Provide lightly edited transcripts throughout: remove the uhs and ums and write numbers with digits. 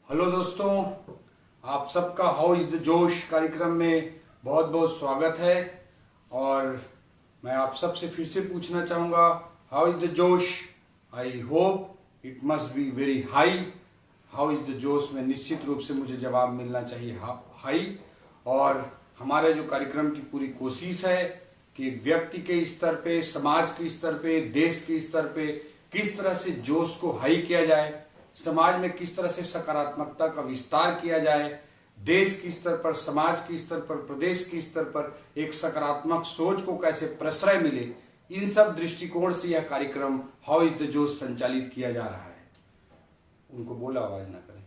Hello दोस्तों, आप सबका हाउ इज द जोश कार्यक्रम में बहुत बहुत स्वागत है। और मैं आप सबसे फिर से पूछना चाहूँगा, हाउ इज द जोश। I hope it must be very high. How is the जोश में निश्चित रूप से मुझे जवाब मिलना चाहिए हाई। और हमारे जो कार्यक्रम की पूरी कोशिश है कि व्यक्ति के स्तर पे, समाज के स्तर पे, देश के स्तर पे किस तरह से जोश को हाई किया जाए, समाज में किस तरह से सकारात्मकता का विस्तार किया जाए, देश के स्तर पर, समाज के स्तर पर, प्रदेश के स्तर पर एक सकारात्मक सोच को कैसे प्रश्रय मिले, इन सब दृष्टिकोण से यह कार्यक्रम हाउ इज द जोश संचालित किया जा रहा है। उनको बोला आवाज ना करें।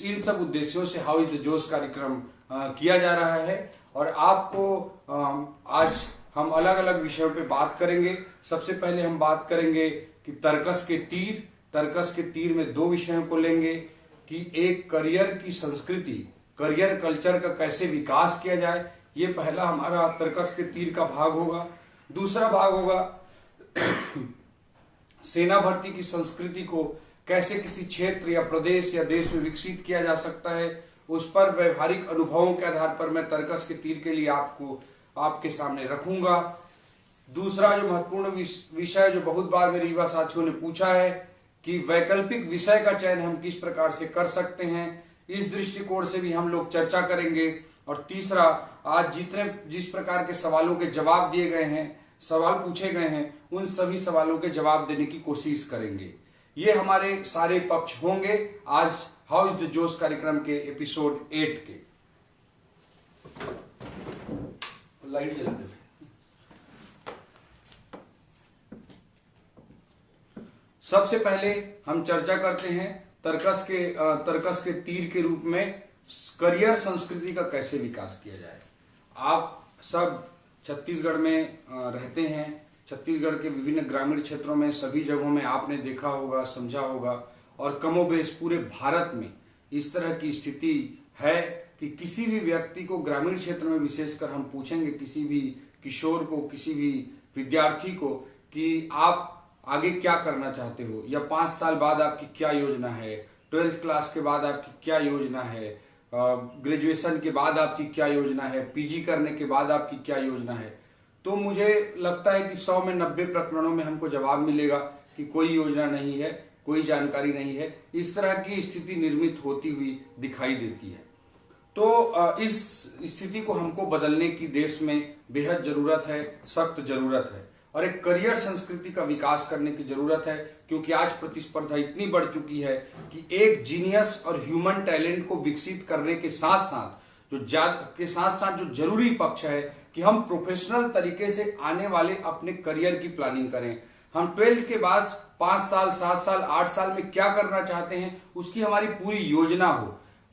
इन सब उद्देश्यों से हाउ इज द जोश कार्यक्रम किया जा रहा है। और आपको आज हम अलग अलग विषयों पे बात करेंगे। सबसे पहले हम बात करेंगे कि तर्कस के तीर। तर्कस के तीर में दो विषयों को लेंगे कि एक करियर की संस्कृति, करियर कल्चर का कैसे विकास किया जाए, ये पहला हमारा तर्कस के तीर का भाग होगा। दूसरा भाग होगा सेना भर्ती की संस्कृति को कैसे किसी क्षेत्र या प्रदेश या देश में विकसित किया जा सकता है, उस पर व्यवहारिक अनुभवों के आधार पर मैं तर्कस के तीर के लिए आपके सामने रखूंगा। दूसरा जो महत्वपूर्ण विषय जो बहुत बार मेरे युवा साथियों ने पूछा है कि वैकल्पिक विषय का चयन हम किस प्रकार से कर सकते हैं, इस दृष्टिकोण से भी हम लोग चर्चा करेंगे। और तीसरा, आज जिस प्रकार के सवालों के जवाब दिए गए हैं, सवाल पूछे गए हैं, उन सभी सवालों के जवाब देने की कोशिश करेंगे। ये हमारे सारे पक्ष होंगे आज हाउ इज द जोश कार्यक्रम के एपिसोड 8 के। लाइट जला दे। सबसे पहले हम चर्चा करते हैं तर्कस के तीर के रूप में करियर संस्कृति का कैसे विकास किया जाए। आप सब छत्तीसगढ़ में रहते हैं। छत्तीसगढ़ के विभिन्न ग्रामीण क्षेत्रों में सभी जगहों में आपने देखा होगा, समझा होगा, और कमोबेश पूरे भारत में इस तरह की स्थिति है कि किसी भी व्यक्ति को ग्रामीण क्षेत्र में विशेषकर हम पूछेंगे, किसी भी किशोर को, किसी भी विद्यार्थी को कि आप आगे क्या करना चाहते हो, या 5 साल बाद आपकी क्या योजना है, 12th क्लास के बाद आपकी क्या योजना है, ग्रेजुएशन के बाद आपकी क्या योजना है, पीजी करने के बाद आपकी क्या योजना है, तो मुझे लगता है कि 100 में 90 प्रकरणों में हमको जवाब मिलेगा कि कोई योजना नहीं है, कोई जानकारी नहीं है। इस तरह की स्थिति निर्मित होती हुई दिखाई देती है। तो इस स्थिति को हमको बदलने की देश में बेहद जरूरत है, सख्त जरूरत है, और एक करियर संस्कृति का विकास करने की जरूरत है। क्योंकि आज प्रतिस्पर्धा इतनी बढ़ चुकी है कि एक जीनियस और ह्यूमन टैलेंट को विकसित करने के साथ साथ जो जरूरी पक्ष है कि हम प्रोफेशनल तरीके से आने वाले अपने करियर की प्लानिंग करें। हम 12th के बाद 5 साल, 7 साल, 8 साल में क्या करना चाहते हैं, उसकी हमारी पूरी योजना हो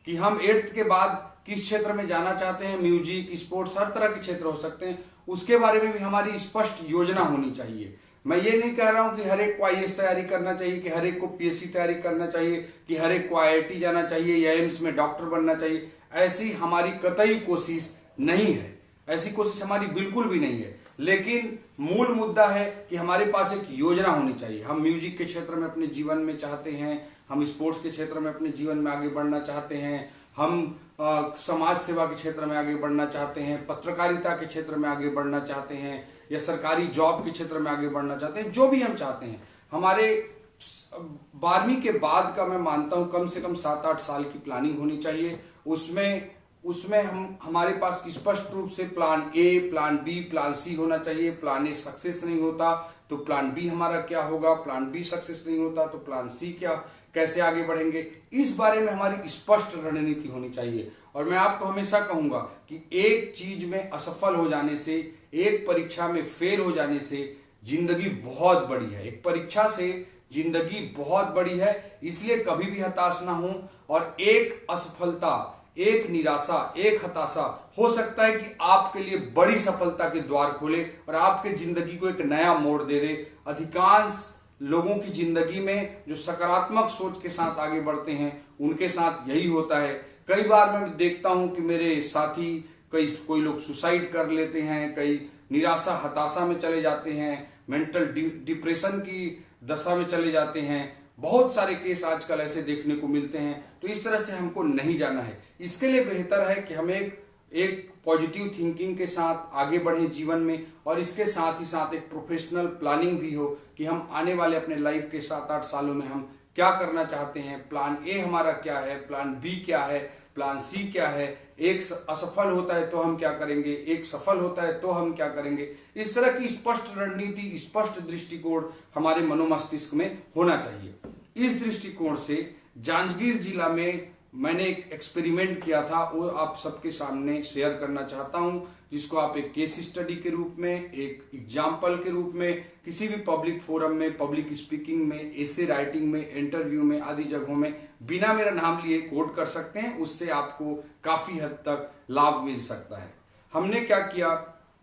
कि हम 8th के बाद किस क्षेत्र में जाना चाहते हैं, म्यूजिक, स्पोर्ट्स, हर तरह के क्षेत्र हो सकते हैं, उसके बारे में भी हमारी स्पष्ट योजना होनी चाहिए। मैं ये नहीं कह रहा हूं कि हर एक को आईएएस तैयारी करना चाहिए, कि हर एक को पीएससी तैयारी करना चाहिए, कि हर एक को आईआईटी जाना चाहिए या एम्स में डॉक्टर बनना चाहिए। ऐसी हमारी कतई कोशिश नहीं है, ऐसी कोशिश हमारी बिल्कुल भी नहीं है। लेकिन मूल मुद्दा है कि हमारे पास एक योजना होनी चाहिए। हम म्यूजिक के क्षेत्र में अपने जीवन में चाहते हैं, हम स्पोर्ट्स के क्षेत्र में अपने जीवन में आगे बढ़ना चाहते हैं, हम समाज सेवा के क्षेत्र में आगे बढ़ना चाहते हैं, पत्रकारिता के क्षेत्र में आगे बढ़ना चाहते हैं, या सरकारी जॉब के क्षेत्र में आगे बढ़ना चाहते हैं। जो भी हम चाहते हैं, हमारे 12वीं के बाद का मैं मानता हूं कम से कम 7-8 साल की प्लानिंग होनी चाहिए। उसमें हमारे पास स्पष्ट रूप से plan A, plan B, plan C होना चाहिए। प्लान ए सक्सेस नहीं होता तो प्लान बी हमारा क्या होगा, प्लान बी सक्सेस नहीं होता तो प्लान सी कैसे आगे बढ़ेंगे, इस बारे में हमारी स्पष्ट रणनीति होनी चाहिए। और मैं आपको हमेशा कहूंगा कि एक चीज में असफल हो जाने से, एक परीक्षा में फेल हो जाने से जिंदगी बहुत बड़ी है। एक परीक्षा से जिंदगी बहुत बड़ी है, इसलिए कभी भी हताश ना हो। और एक असफलता, एक निराशा, एक हताशा हो सकता है कि आपके लिए बड़ी सफलता के द्वार खोले और आपके जिंदगी को एक नया मोड़ दे दे। अधिकांश लोगों की जिंदगी में जो सकारात्मक सोच के साथ आगे बढ़ते हैं, उनके साथ यही होता है। कई बार मैं देखता हूं कि मेरे साथी कोई लोग सुसाइड कर लेते हैं, कई निराशा, हताशा में चले जाते हैं, मेंटल डिप्रेशन की दशा में चले जाते हैं। बहुत सारे केस आजकल ऐसे देखने को मिलते हैं। तो इस तरह से हमको नहीं जाना है। इसके लिए बेहतर है कि हम एक पॉजिटिव थिंकिंग के साथ आगे बढ़े जीवन में, और इसके साथ ही साथ एक प्रोफेशनल प्लानिंग भी हो कि हम आने वाले अपने लाइफ के 7-8 सालों में हम क्या करना चाहते हैं, प्लान ए हमारा क्या है, प्लान बी क्या है, प्लान सी क्या है, एक असफल होता है तो हम क्या करेंगे, एक सफल होता है तो हम क्या करेंगे। इस तरह की स्पष्ट रणनीति, स्पष्ट दृष्टिकोण हमारे मनोमस्तिष्क में होना चाहिए। इस दृष्टिकोण से जांजगीर जिला में मैंने एक एक्सपेरिमेंट किया था, वो आप सबके सामने शेयर करना चाहता हूं, जिसको आप एक केस स्टडी के रूप में, एक एग्जाम्पल के रूप में किसी भी पब्लिक फोरम में, पब्लिक स्पीकिंग में, एसे राइटिंग में, इंटरव्यू में आदि जगहों में बिना मेरा नाम लिए कोट कर सकते हैं। उससे आपको काफी हद तक लाभ मिल सकता है। हमने क्या किया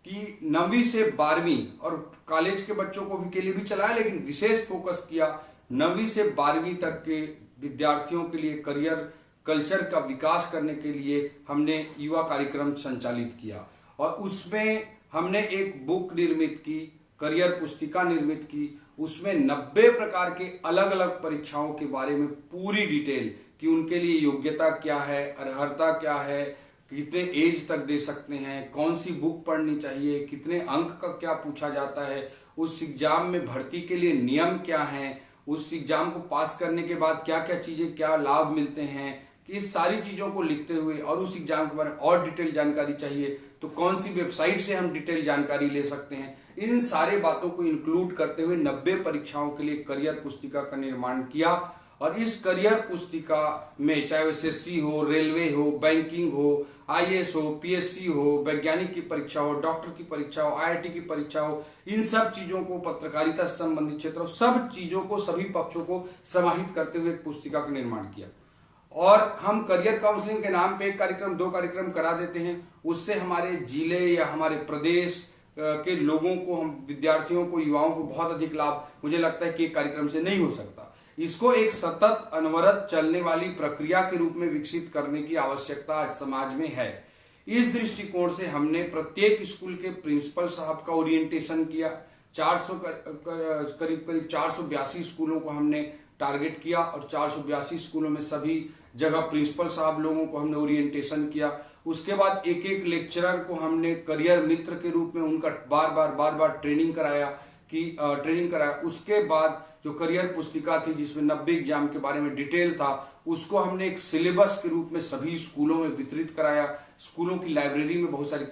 कि 9वीं से 12वीं और कॉलेज के बच्चों को भी के लिए भी चलाया, लेकिन विशेष फोकस किया 9वीं से 12वीं तक के विद्यार्थियों के लिए करियर कल्चर का विकास करने के लिए हमने युवा कार्यक्रम संचालित किया, और उसमें हमने एक बुक निर्मित की, करियर पुस्तिका निर्मित की। उसमें 90 प्रकार के अलग अलग परीक्षाओं के बारे में पूरी डिटेल कि उनके लिए योग्यता क्या है, अर्हता क्या है, कितने एज तक दे सकते हैं, कौन सी बुक पढ़नी चाहिए, कितने अंक का क्या पूछा जाता है, उस एग्जाम में भर्ती के लिए नियम क्या हैं, उस एग्जाम को पास करने के बाद क्या क्या चीजें, क्या लाभ मिलते हैं, कि इस सारी चीजों को लिखते हुए, और उस एग्जाम के बारे में और डिटेल जानकारी चाहिए तो कौन सी वेबसाइट से हम डिटेल जानकारी ले सकते हैं। इन सारे बातों को इंक्लूड करते हुए 90 परीक्षाओं के लिए करियर पुस्तिका का निर्माण किया। और इस करियर पुस्तिका में चाहे एसएससी हो, रेलवे हो, बैंकिंग हो, आईएएस हो, पीएससी हो, वैज्ञानिक की परीक्षा हो, डॉक्टर की परीक्षा हो, आईआईटी की परीक्षा हो, इन सब चीजों को, पत्रकारिता से संबंधित क्षेत्र हो, सब चीजों को, सभी पक्षों को समाहित करते हुए एक पुस्तिका का निर्माण किया। और हम करियर काउंसलिंग के नाम पे एक कार्यक्रम, 2 कार्यक्रम करा देते हैं। उससे हमारे जिले या हमारे प्रदेश के लोगों को, हम विद्यार्थियों को, युवाओं को बहुत अधिक लाभ मुझे लगता है कि एक कार्यक्रम से नहीं हो सकता। इसको एक सतत अनवरत चलने वाली प्रक्रिया के रूप में विकसित करने की आवश्यकता आज समाज में है। इस दृष्टिकोण से हमने प्रत्येक स्कूल के प्रिंसिपल साहब का ओरिएंटेशन किया। 400 करीब 482 स्कूलों को हमने टारगेट किया, और 482 स्कूलों में सभी जगह प्रिंसिपल साहब लोगों को हमने ओरिएंटेशन किया। उसके बाद एक एक लेक्चरर को हमने करियर मित्र के रूप में उनका बार बार ट्रेनिंग कराया। उसके बाद जो करियर पुस्तिका थी जिसमें 90 एग्जाम के बारे में डिटेल था, उसको हमने एक सिलेबस के रूप में सभी स्कूलों में वितरित कराया। स्कूलों की लाइब्रेरी में बहुत सारी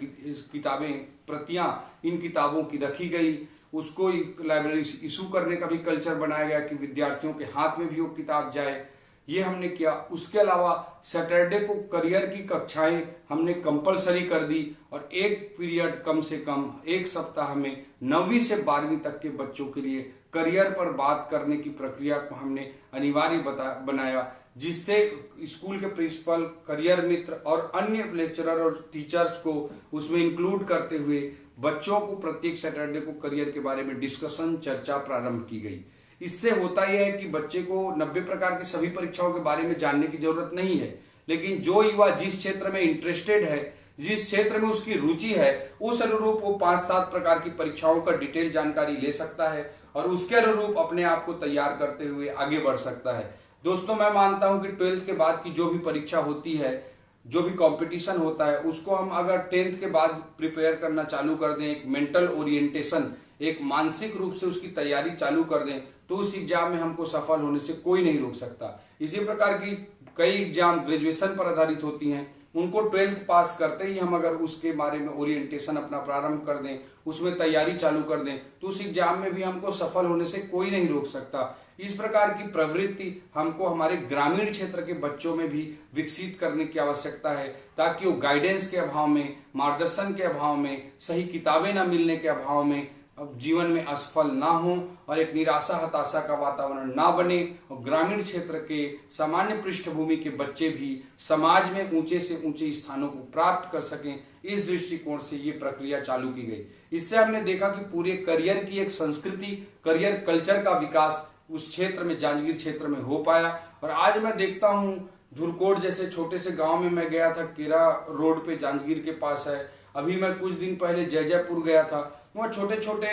किताबें, प्रतियां इन किताबों की रखी गई। उसको लाइब्रेरी इशू करने का भी कल्चर बनाया गया कि विद्यार्थियों के हाथ में भी वो किताब जाए। ये हमने किया। उसके अलावा सैटरडे को करियर की कक्षाएं हमने कंपलसरी कर दी, और एक पीरियड कम से कम एक सप्ताह में 9वीं से 12वीं तक के बच्चों के लिए करियर पर बात करने की प्रक्रिया को हमने अनिवार्य बनाया, जिससे स्कूल के प्रिंसिपल, करियर मित्र और अन्य लेक्चरर और टीचर्स को उसमें इंक्लूड करते हुए बच्चों को प्रत्येक सैटरडे को करियर के बारे में डिस्कशन, चर्चा प्रारंभ की गई। इससे होता यह है कि बच्चे को 90 प्रकार की सभी परीक्षाओं के बारे में जानने की जरूरत नहीं है, लेकिन जो युवा जिस क्षेत्र में इंटरेस्टेड है, जिस क्षेत्र में उसकी रुचि है, उस अनुरूप वो 5-7 प्रकार की परीक्षाओं का डिटेल जानकारी ले सकता है, और उसके अनुरूप अपने आप को तैयार करते हुए आगे बढ़ सकता है। दोस्तों, मैं मानता हूं कि 12th के बाद की जो भी परीक्षा होती है, जो भी कंपटीशन होता है, उसको हम अगर 10th के बाद प्रिपेयर करना चालू कर दें, एक मेंटल ओरिएंटेशन, एक मानसिक रूप से उसकी तैयारी चालू कर दें, तो उस एग्जाम में हमको सफल होने से कोई नहीं रोक सकता। इसी प्रकार की कई एग्जाम ग्रेजुएशन पर आधारित होती हैं, उनको 12th पास करते ही हम अगर उसके बारे में ओरिएंटेशन अपना प्रारंभ कर दें, उसमें तैयारी चालू कर दें, तो उस एग्जाम में भी हमको सफल होने से कोई नहीं रोक सकता। इस प्रकार की प्रवृत्ति हमको हमारे ग्रामीण क्षेत्र के बच्चों में भी विकसित करने की आवश्यकता है, ताकि वो गाइडेंस के अभाव में, मार्गदर्शन के अभाव में, सही किताबें न मिलने के अभाव में अब जीवन में असफल ना हो, और एक निराशा हताशा का वातावरण ना बने, और ग्रामीण क्षेत्र के सामान्य पृष्ठभूमि के बच्चे भी समाज में ऊंचे से ऊंचे स्थानों को प्राप्त कर सकें। इस दृष्टिकोण से ये प्रक्रिया चालू की गई। इससे हमने देखा कि पूरे करियर की एक संस्कृति, करियर कल्चर का विकास उस क्षेत्र में, जांजगीर क्षेत्र में हो पाया। और आज मैं देखता हूं धुरकोट जैसे छोटे से गांव में मैं गया था, केरा रोड पे जांजगीर के पास है। अभी मैं कुछ दिन पहले जयपुर गया था, वहाँ छोटे छोटे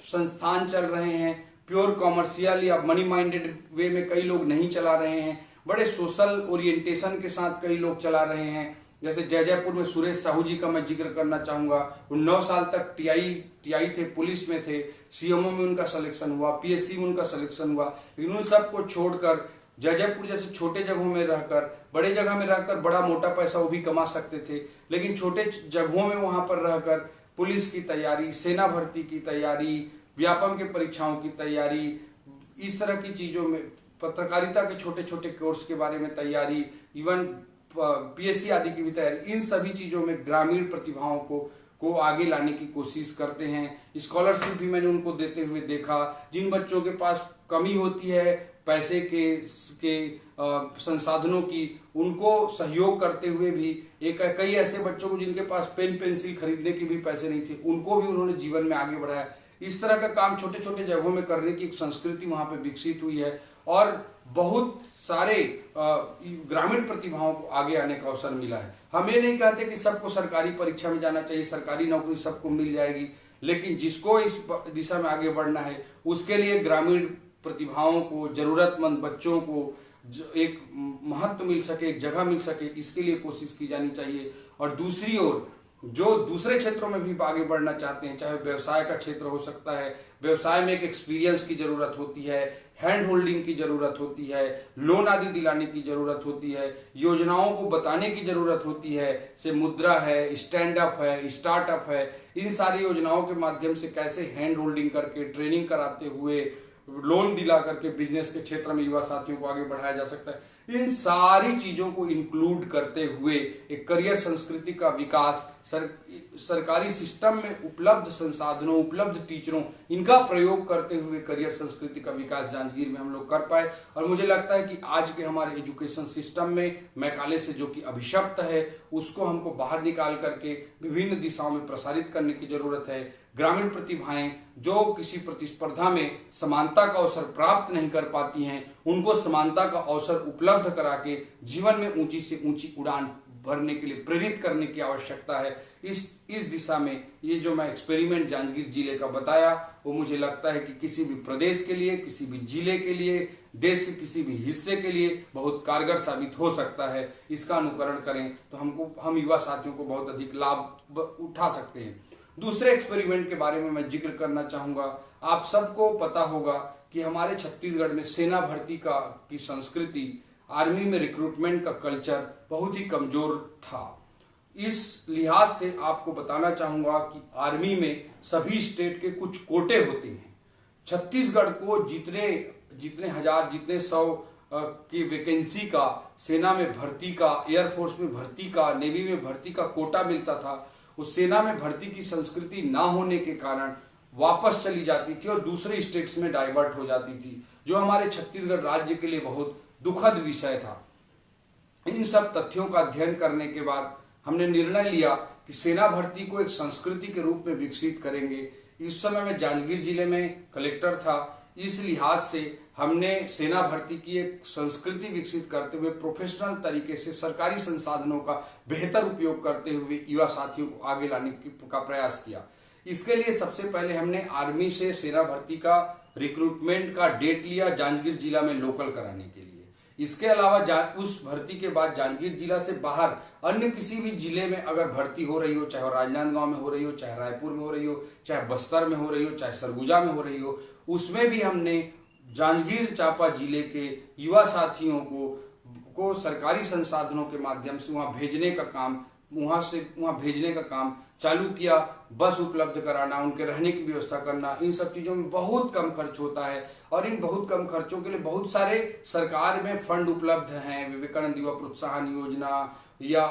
संस्थान चल रहे हैं, प्योर कॉमर्शियल या मनी माइंडेड वे में कई लोग नहीं चला रहे हैं, बड़े सोशल ओरिएंटेशन के साथ कई लोग चला रहे हैं। जैसे जयपुर में सुरेश साहू जी का मैं जिक्र करना चाहूंगा। वो 9 साल तक टीआई थे, पुलिस में थे, सीएमओ में उनका सिलेक्शन हुआ, पीएससी में उनका सिलेक्शन हुआ, लेकिन उन सबको छोड़कर जयपुर जैसे छोटे जगहों में रहकर, बड़े जगह में रहकर बड़ा मोटा पैसा वो भी कमा सकते थे, लेकिन छोटे जगहों में वहां पर रहकर पुलिस की तैयारी, सेना भर्ती की तैयारी, व्यापम के परीक्षाओं की तैयारी, इस तरह की चीजों में, पत्रकारिता के छोटे छोटे कोर्स के बारे में तैयारी, इवन पीएससी आदि की भी तैयारी, इन सभी चीजों में ग्रामीण प्रतिभाओं को आगे लाने की कोशिश करते हैं। स्कॉलरशिप भी मैंने उनको देते हुए देखा। जिन बच्चों के पास कमी होती है पैसे के संसाधनों की, उनको सहयोग करते हुए भी कई ऐसे बच्चों को जिनके पास पेन पेंसिल खरीदने के भी पैसे नहीं थे, उनको भी उन्होंने जीवन में आगे बढ़ाया। इस तरह का काम छोटे छोटे जगहों में करने की एक संस्कृति वहां पे विकसित हुई है और बहुत सारे ग्रामीण प्रतिभाओं को आगे आने का अवसर मिला है। हम ये नहीं कहते कि सबको सरकारी परीक्षा में जाना चाहिए, सरकारी नौकरी सबको मिल जाएगी, लेकिन जिसको इस दिशा में आगे बढ़ना है उसके लिए ग्रामीण प्रतिभाओं को, जरूरतमंद बच्चों को एक महत्व मिल सके, एक जगह मिल सके, इसके लिए कोशिश की जानी चाहिए। और दूसरी ओर जो दूसरे क्षेत्रों में भी आगे बढ़ना चाहते हैं, चाहे व्यवसाय का क्षेत्र हो सकता है, व्यवसाय में एक एक्सपीरियंस की जरूरत होती है, हैंड होल्डिंग की जरूरत होती है, लोन आदि दिलाने की जरूरत होती है, योजनाओं को बताने की जरूरत होती है, से मुद्रा है, स्टैंड अप है, स्टार्टअप है, इन सारी योजनाओं के माध्यम से कैसे हैंड होल्डिंग करके, ट्रेनिंग कराते हुए, लोन दिला करके बिजनेस के क्षेत्र में युवा साथियों को आगे बढ़ाया जा सकता है। इन सारी चीजों को इंक्लूड करते हुए एक करियर संस्कृति का विकास, सरकारी सिस्टम में उपलब्ध संसाधनों, उपलब्ध टीचरों, इनका प्रयोग करते हुए करियर संस्कृति का विकास जांजगीर में हम लोग कर पाए। और मुझे लगता है कि आज के हमारे एजुकेशन सिस्टम में मैकाले से जो कि अभिशप्त है, उसको हमको बाहर निकाल करके विभिन्न दिशाओं में प्रसारित करने की जरूरत है। ग्रामीण प्रतिभाएं जो किसी प्रतिस्पर्धा में समानता का अवसर प्राप्त नहीं कर पाती हैं, उनको समानता का अवसर उपलब्ध करा के जीवन में ऊंची से ऊंची उड़ान भरने के लिए प्रेरित करने की आवश्यकता है। इस दिशा में ये जो मैं एक्सपेरिमेंट जांजगीर जिले का बताया, वो मुझे लगता है कि किसी भी प्रदेश के लिए, किसी भी जिले के लिए, देश के किसी भी हिस्से के लिए बहुत कारगर साबित हो सकता है। इसका अनुकरण करें तो हम युवा साथियों को बहुत अधिक लाभ उठा सकते हैं। दूसरे एक्सपेरिमेंट के बारे में मैं जिक्र करना चाहूंगा। आप सबको पता होगा कि हमारे छत्तीसगढ़ में सेना भर्ती की संस्कृति, आर्मी में रिक्रूटमेंट का कल्चर बहुत ही कमजोर था। इस लिहाज से आपको बताना चाहूंगा कि आर्मी में सभी स्टेट के कुछ कोटे होते हैं। छत्तीसगढ़ को जितने हजार, जितने 100 की वैकेंसी का, सेना में भर्ती का, एयरफोर्स में भर्ती का, नेवी में भर्ती का कोटा मिलता था, उस सेना में भर्ती की संस्कृति ना होने के कारण वापस चली जाती थी और दूसरे स्टेट्स में डाइवर्ट हो जाती थी, जो हमारे छत्तीसगढ़ राज्य के लिए बहुत दुखद विषय था। इन सब तथ्यों का अध्ययन करने के बाद हमने निर्णय लिया कि सेना भर्ती को एक संस्कृति के रूप में विकसित करेंगे। इस समय मैं जांजगीर जिले में कलेक्टर था, इस लिहाज से हमने सेना भर्ती की एक संस्कृति विकसित करते हुए प्रोफेशनल तरीके से सरकारी संसाधनों का बेहतर उपयोग करते हुए युवा साथियों को आगे लाने का प्रयास किया। इसके लिए सबसे पहले हमने आर्मी से सेना भर्ती का रिक्रूटमेंट का डेट लिया जांजगीर जिला में लोकल कराने के लिए। इसके अलावा उस भर्ती के बाद जांजगीर जिला से बाहर अन्य किसी भी जिले में अगर भर्ती हो रही हो, चाहे वो राजनांदगांव में हो रही हो, चाहे रायपुर में हो रही हो, चाहे बस्तर में हो रही हो, चाहे सरगुजा में हो रही हो, उसमें भी हमने जांजगीर चांपा जिले के युवा साथियों को सरकारी संसाधनों के माध्यम से वहां भेजने का काम चालू किया। बस उपलब्ध कराना, उनके रहने की व्यवस्था करना, इन सब चीजों में बहुत कम खर्च होता है और इन बहुत कम खर्चों के लिए बहुत सारे सरकार में फंड उपलब्ध हैं। विवेकानंद युवा प्रोत्साहन योजना या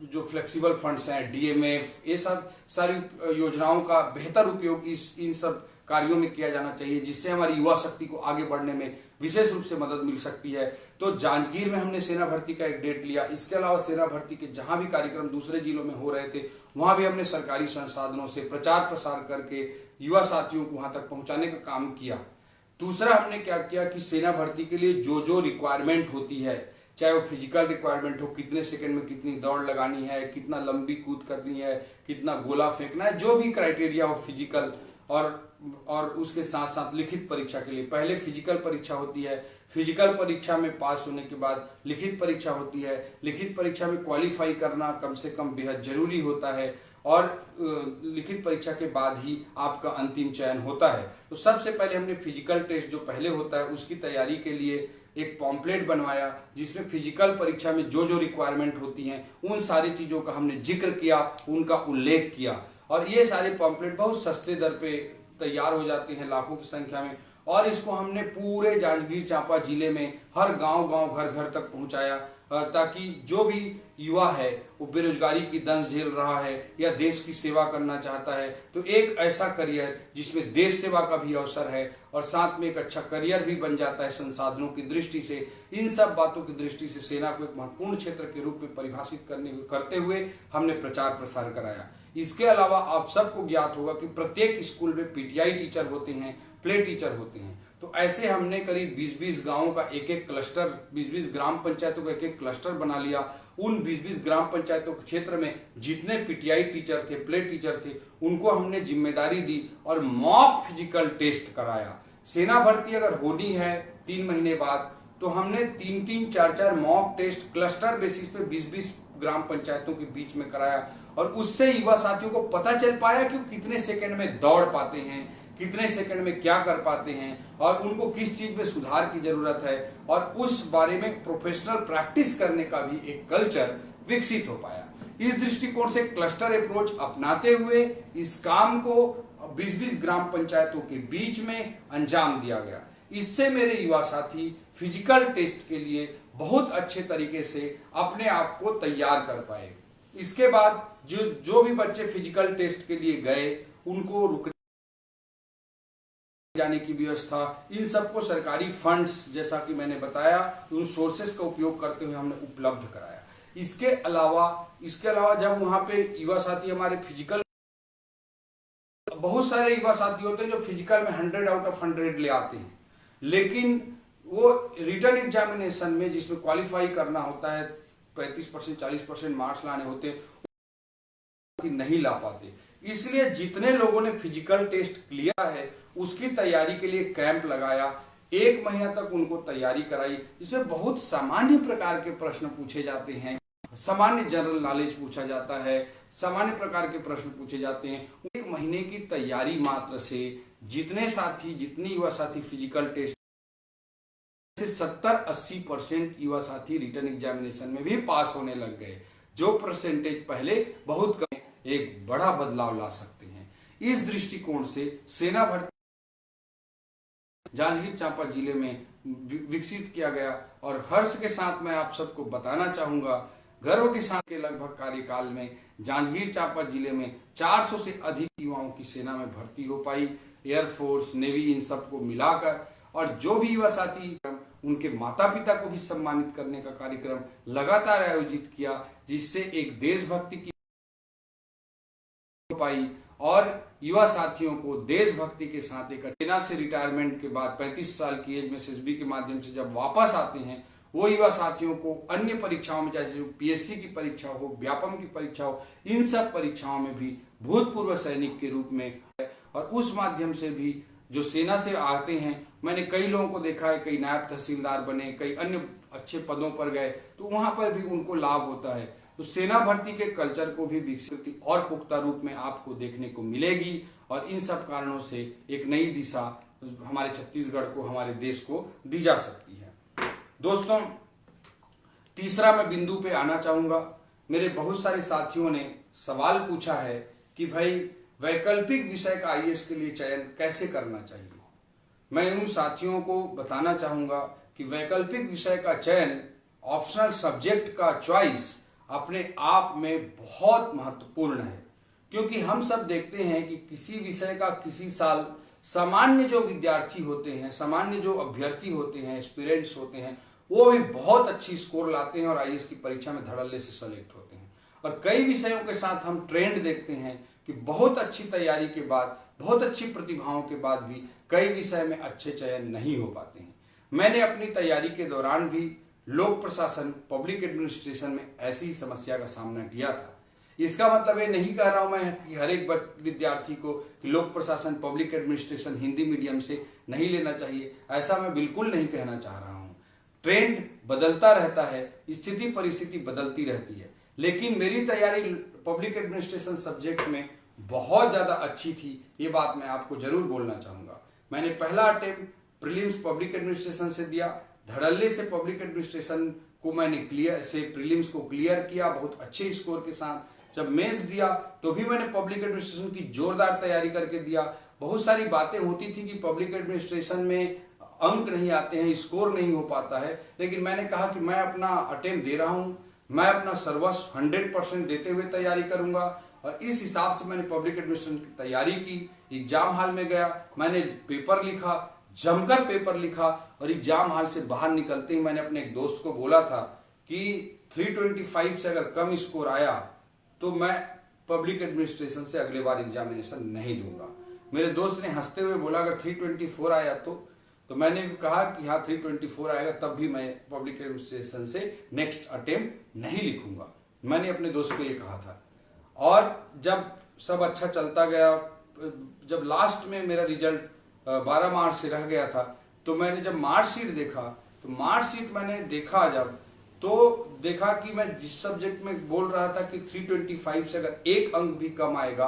जो फ्लेक्सिबल फंड्स हैं, डीएमएफ, ये सब सारी योजनाओं का बेहतर उपयोग इन सब कार्यों में किया जाना चाहिए, जिससे हमारी युवा शक्ति को आगे बढ़ने में विशेष रूप से मदद मिल सकती है। तो जांजगीर में हमने सेना भर्ती का एक डेट लिया। इसके अलावा सेना भर्ती के जहां भी कार्यक्रम दूसरे जिलों में हो रहे थे, वहां भी हमने सरकारी संसाधनों से प्रचार प्रसार करके युवा साथियों को वहां तक पहुंचाने का काम किया। दूसरा हमने क्या किया कि सेना भर्ती के लिए जो रिक्वायरमेंट होती है, चाहे वो फिजिकल रिक्वायरमेंट हो, कितने सेकंड में कितनी दौड़ लगानी है, कितना लंबी कूद करनी है, कितना गोला फेंकना है, जो भी क्राइटेरिया हो फिजिकल और उसके साथ साथ लिखित परीक्षा के लिए पहले फिजिकल परीक्षा होती है, फिजिकल परीक्षा में पास होने के बाद लिखित परीक्षा होती है, लिखित परीक्षा में क्वालिफाई करना कम से कम बेहद जरूरी होता है और लिखित परीक्षा के बाद ही आपका अंतिम चयन होता है। तो सबसे पहले हमने फिजिकल टेस्ट जो पहले होता है उसकी तैयारी के लिए एक पॉम्पलेट बनवाया, जिसमें फिजिकल परीक्षा में जो जो रिक्वायरमेंट होती हैं उन सारी चीज़ों का हमने जिक्र किया, उनका उल्लेख किया। और ये सारे पॉम्पलेट बहुत सस्ते दर पे तैयार हो जाते हैं, लाखों की संख्या में, और इसको हमने पूरे जांजगीर चांपा जिले में हर गांव घर घर तक पहुंचाया, ताकि जो भी युवा है वो बेरोजगारी की दंश झेल रहा है या देश की सेवा करना चाहता है तो एक ऐसा करियर जिसमें देश सेवा का भी अवसर है और साथ में एक अच्छा करियर भी बन जाता है संसाधनों की दृष्टि से। इन सब बातों की दृष्टि से सेना को एक महत्वपूर्ण क्षेत्र के रूप में परिभाषित करते हुए हमने प्रचार प्रसार कराया। इसके अलावा आप सबको ज्ञात होगा कि प्रत्येक स्कूल में पीटीआई टीचर होते हैं, प्ले टीचर होते हैं। तो ऐसे हमने करीब 20-20 गांवों का एक एक क्लस्टर, 20-20 ग्राम पंचायतों का एक एक क्लस्टर बना लिया। उन 20-20 ग्राम पंचायतों के क्षेत्र में जितने पीटीआई टीचर थे, प्ले टीचर थे, उनको हमने जिम्मेदारी दी और मॉक फिजिकल टेस्ट कराया। सेना भर्ती अगर होनी है 3 महीने बाद तो हमने 3-3, 4-4 मॉक टेस्ट क्लस्टर बेसिस पे 20-20 ग्राम पंचायतों के बीच में कराया और उससे युवा साथियों को पता चल पाया कि कितने सेकंड में दौड़ पाते हैं, कितने सेकंड में क्या कर पाते हैं और उनको किस चीज में सुधार की जरूरत है, और उस बारे में प्रोफेशनल प्रैक्टिस करने का भी एक कल्चर विकसित हो पाया। इस दृष्टिकोण से क्लस्टर अप्रोच अपनाते हुए इस काम को 20-20 ग्राम पंचायतों के बीच में अंजाम दिया गया। इससे मेरे युवा साथी फिजिकल टेस्ट के लिए बहुत अच्छे तरीके से अपने आप को तैयार कर पाए। इसके बाद जो भी बच्चे फिजिकल टेस्ट के लिए गए उनको रुकने जाने की व्यवस्था, इन सबको सरकारी फंड्स जैसा कि मैंने बताया उन सोर्सेस का उपयोग करते हुए हमने उपलब्ध कराया। इसके अलावा जब वहां पे युवा साथी हमारे फिजिकल, बहुत सारे युवा साथी होते हैं जो फिजिकल में 100 आउट ऑफ 100 ले आते हैं, लेकिन वो रिटर्न एग्जामिनेशन में जिसमें क्वालिफाई करना होता है 35% 40% मार्क्स लाने होते हैं, नहीं ला पाते। इसलिए जितने लोगों ने फिजिकल टेस्ट क्लियर है उसकी तैयारी के लिए कैंप लगाया, 1 महीना तक उनको तैयारी कराई। इसमें बहुत सामान्य प्रकार के प्रश्न पूछे जाते हैं, सामान्य जनरल नॉलेज पूछा जाता है, सामान्य प्रकार के प्रश्न पूछे जाते हैं। 1 महीने की तैयारी मात्र से जितने युवा साथी फिजिकल टेस्ट से 70-80% युवा साथी रिटर्न एग्जामिनेशन में भी पास होने लग गए। जो परसेंटेज पहले बहुत कम, एक बड़ा बदलाव ला सकते हैं। इस दृष्टिकोण से सेना भर्ती जांजगीर चांपा जिले में विकसित किया गया और हर्ष के साथ मैं आप सबको बताना चाहूंगा, गर्व के साथ के लगभग कार्यकाल में जांजगीर चांपा जिले में 400 से अधिक युवाओं की सेना में भर्ती हो पाई। एयरफोर्स, नेवी, इन सबको मिलाकर, और जो भी युवा साथी उनके माता पिता को भी सम्मानित करने का कार्यक्रम लगातार आयोजित किया, जिससे एक देशभक्ति की पाई और युवा साथियों को देशभक्ति के साथ एक सेना से रिटायरमेंट के बाद 35 साल की एज में एसएसबी के माध्यम से जब वापस आते हैं, वो युवा साथियों को अन्य परीक्षाओं में, जैसे पीएससी की परीक्षा हो, व्यापम की परीक्षा हो, इन सब परीक्षाओं में भी भूतपूर्व सैनिक के रूप में, और उस माध्यम से भी जो सेना से आते हैं, मैंने कई लोगों को देखा है, कई नायब तहसीलदार बने, कई अन्य अच्छे पदों पर गए, तो वहां पर भी उनको लाभ होता है। तो सेना भर्ती के कल्चर को भी विकसित और पुख्ता रूप में आपको देखने को मिलेगी और इन सब कारणों से एक नई दिशा हमारे छत्तीसगढ़ को, हमारे देश को दी जा सकती है। दोस्तों, तीसरा मैं बिंदु पे आना चाहूंगा। मेरे बहुत सारे साथियों ने सवाल पूछा है कि भाई वैकल्पिक विषय का आईएएस के लिए चयन कैसे करना चाहिए। मैं उन साथियों को बताना चाहूंगा कि वैकल्पिक विषय का चयन, ऑप्शनल सब्जेक्ट का चॉइस अपने आप में बहुत महत्वपूर्ण है, क्योंकि हम सब देखते हैं कि किसी विषय का किसी साल सामान्य जो विद्यार्थी होते हैं, सामान्य जो अभ्यर्थी होते हैं, एस्पिरेंट्स होते हैं, वो भी बहुत अच्छी स्कोर लाते हैं और आईएएस की परीक्षा में धड़ल्ले से सेलेक्ट होते हैं। और कई विषयों के साथ हम ट्रेंड देखते हैं कि बहुत अच्छी तैयारी के बाद, बहुत अच्छी प्रतिभाओं के बाद भी कई विषय में अच्छे चयन नहीं हो पाते हैं। मैंने अपनी तैयारी के दौरान भी लोक प्रशासन, पब्लिक एडमिनिस्ट्रेशन में ऐसी ही समस्या का सामना किया था। इसका मतलब ये नहीं कह रहा हूं मैं कि हर एक विद्यार्थी को कि लोक प्रशासन, पब्लिक एडमिनिस्ट्रेशन हिंदी मीडियम से नहीं लेना चाहिए, ऐसा मैं बिल्कुल नहीं कहना चाह रहा हूं। ट्रेंड बदलता रहता है, स्थिति परिस्थिति बदलती रहती है, लेकिन मेरी तैयारी पब्लिक एडमिनिस्ट्रेशन सब्जेक्ट में बहुत ज्यादा अच्छी थी, ये बात मैं आपको जरूर बोलना चाहूंगा। मैंने पहला अटेम्प्ट प्रीलिम्स पब्लिक एडमिनिस्ट्रेशन से दिया, धड़ल्ले से पब्लिक एडमिनिस्ट्रेशन को मैंने प्रीलिम्स को क्लियर किया बहुत अच्छे स्कोर के साथ। जब मेंस दिया तो भी मैंने पब्लिक एडमिनिस्ट्रेशन की जोरदार तैयारी करके दिया। बहुत सारी बातें होती थी कि पब्लिक एडमिनिस्ट्रेशन में अंक नहीं आते हैं, स्कोर नहीं हो पाता है, लेकिन मैंने कहा कि मैं अपना अटेम्प्ट दे रहा हूं, मैं अपना सर्वस्व 100% देते हुए तैयारी करूंगा। और इस हिसाब से मैंने पब्लिक एडमिनिस्ट्रेशन की तैयारी की। एग्जाम हॉल में गया, मैंने पेपर लिखा, जमकर पेपर लिखा, और एग्जाम हॉल से बाहर निकलते ही मैंने अपने एक दोस्त को बोला था कि 325 से अगर कम स्कोर आया तो मैं पब्लिक एडमिनिस्ट्रेशन से अगले बार एग्जामिनेशन नहीं दूंगा। मेरे दोस्त ने हंसते हुए बोला अगर 324 आया तो मैंने भी कहा कि हाँ 324 आएगा तब भी मैं पब्लिक एडमिनिस्ट्रेशन से नेक्स्ट अटेम्प्ट नहीं लिखूंगा। मैंने अपने दोस्त को ये कहा था। और जब सब अच्छा चलता गया, जब लास्ट में मेरा रिजल्ट 12 मार्च से रह गया था, तो मैंने जब मार्कशीट देखा तो मार्कशीट मैंने देखा तो देखा कि मैं जिस सब्जेक्ट में बोल रहा था कि 325 से अगर एक अंक भी कम आएगा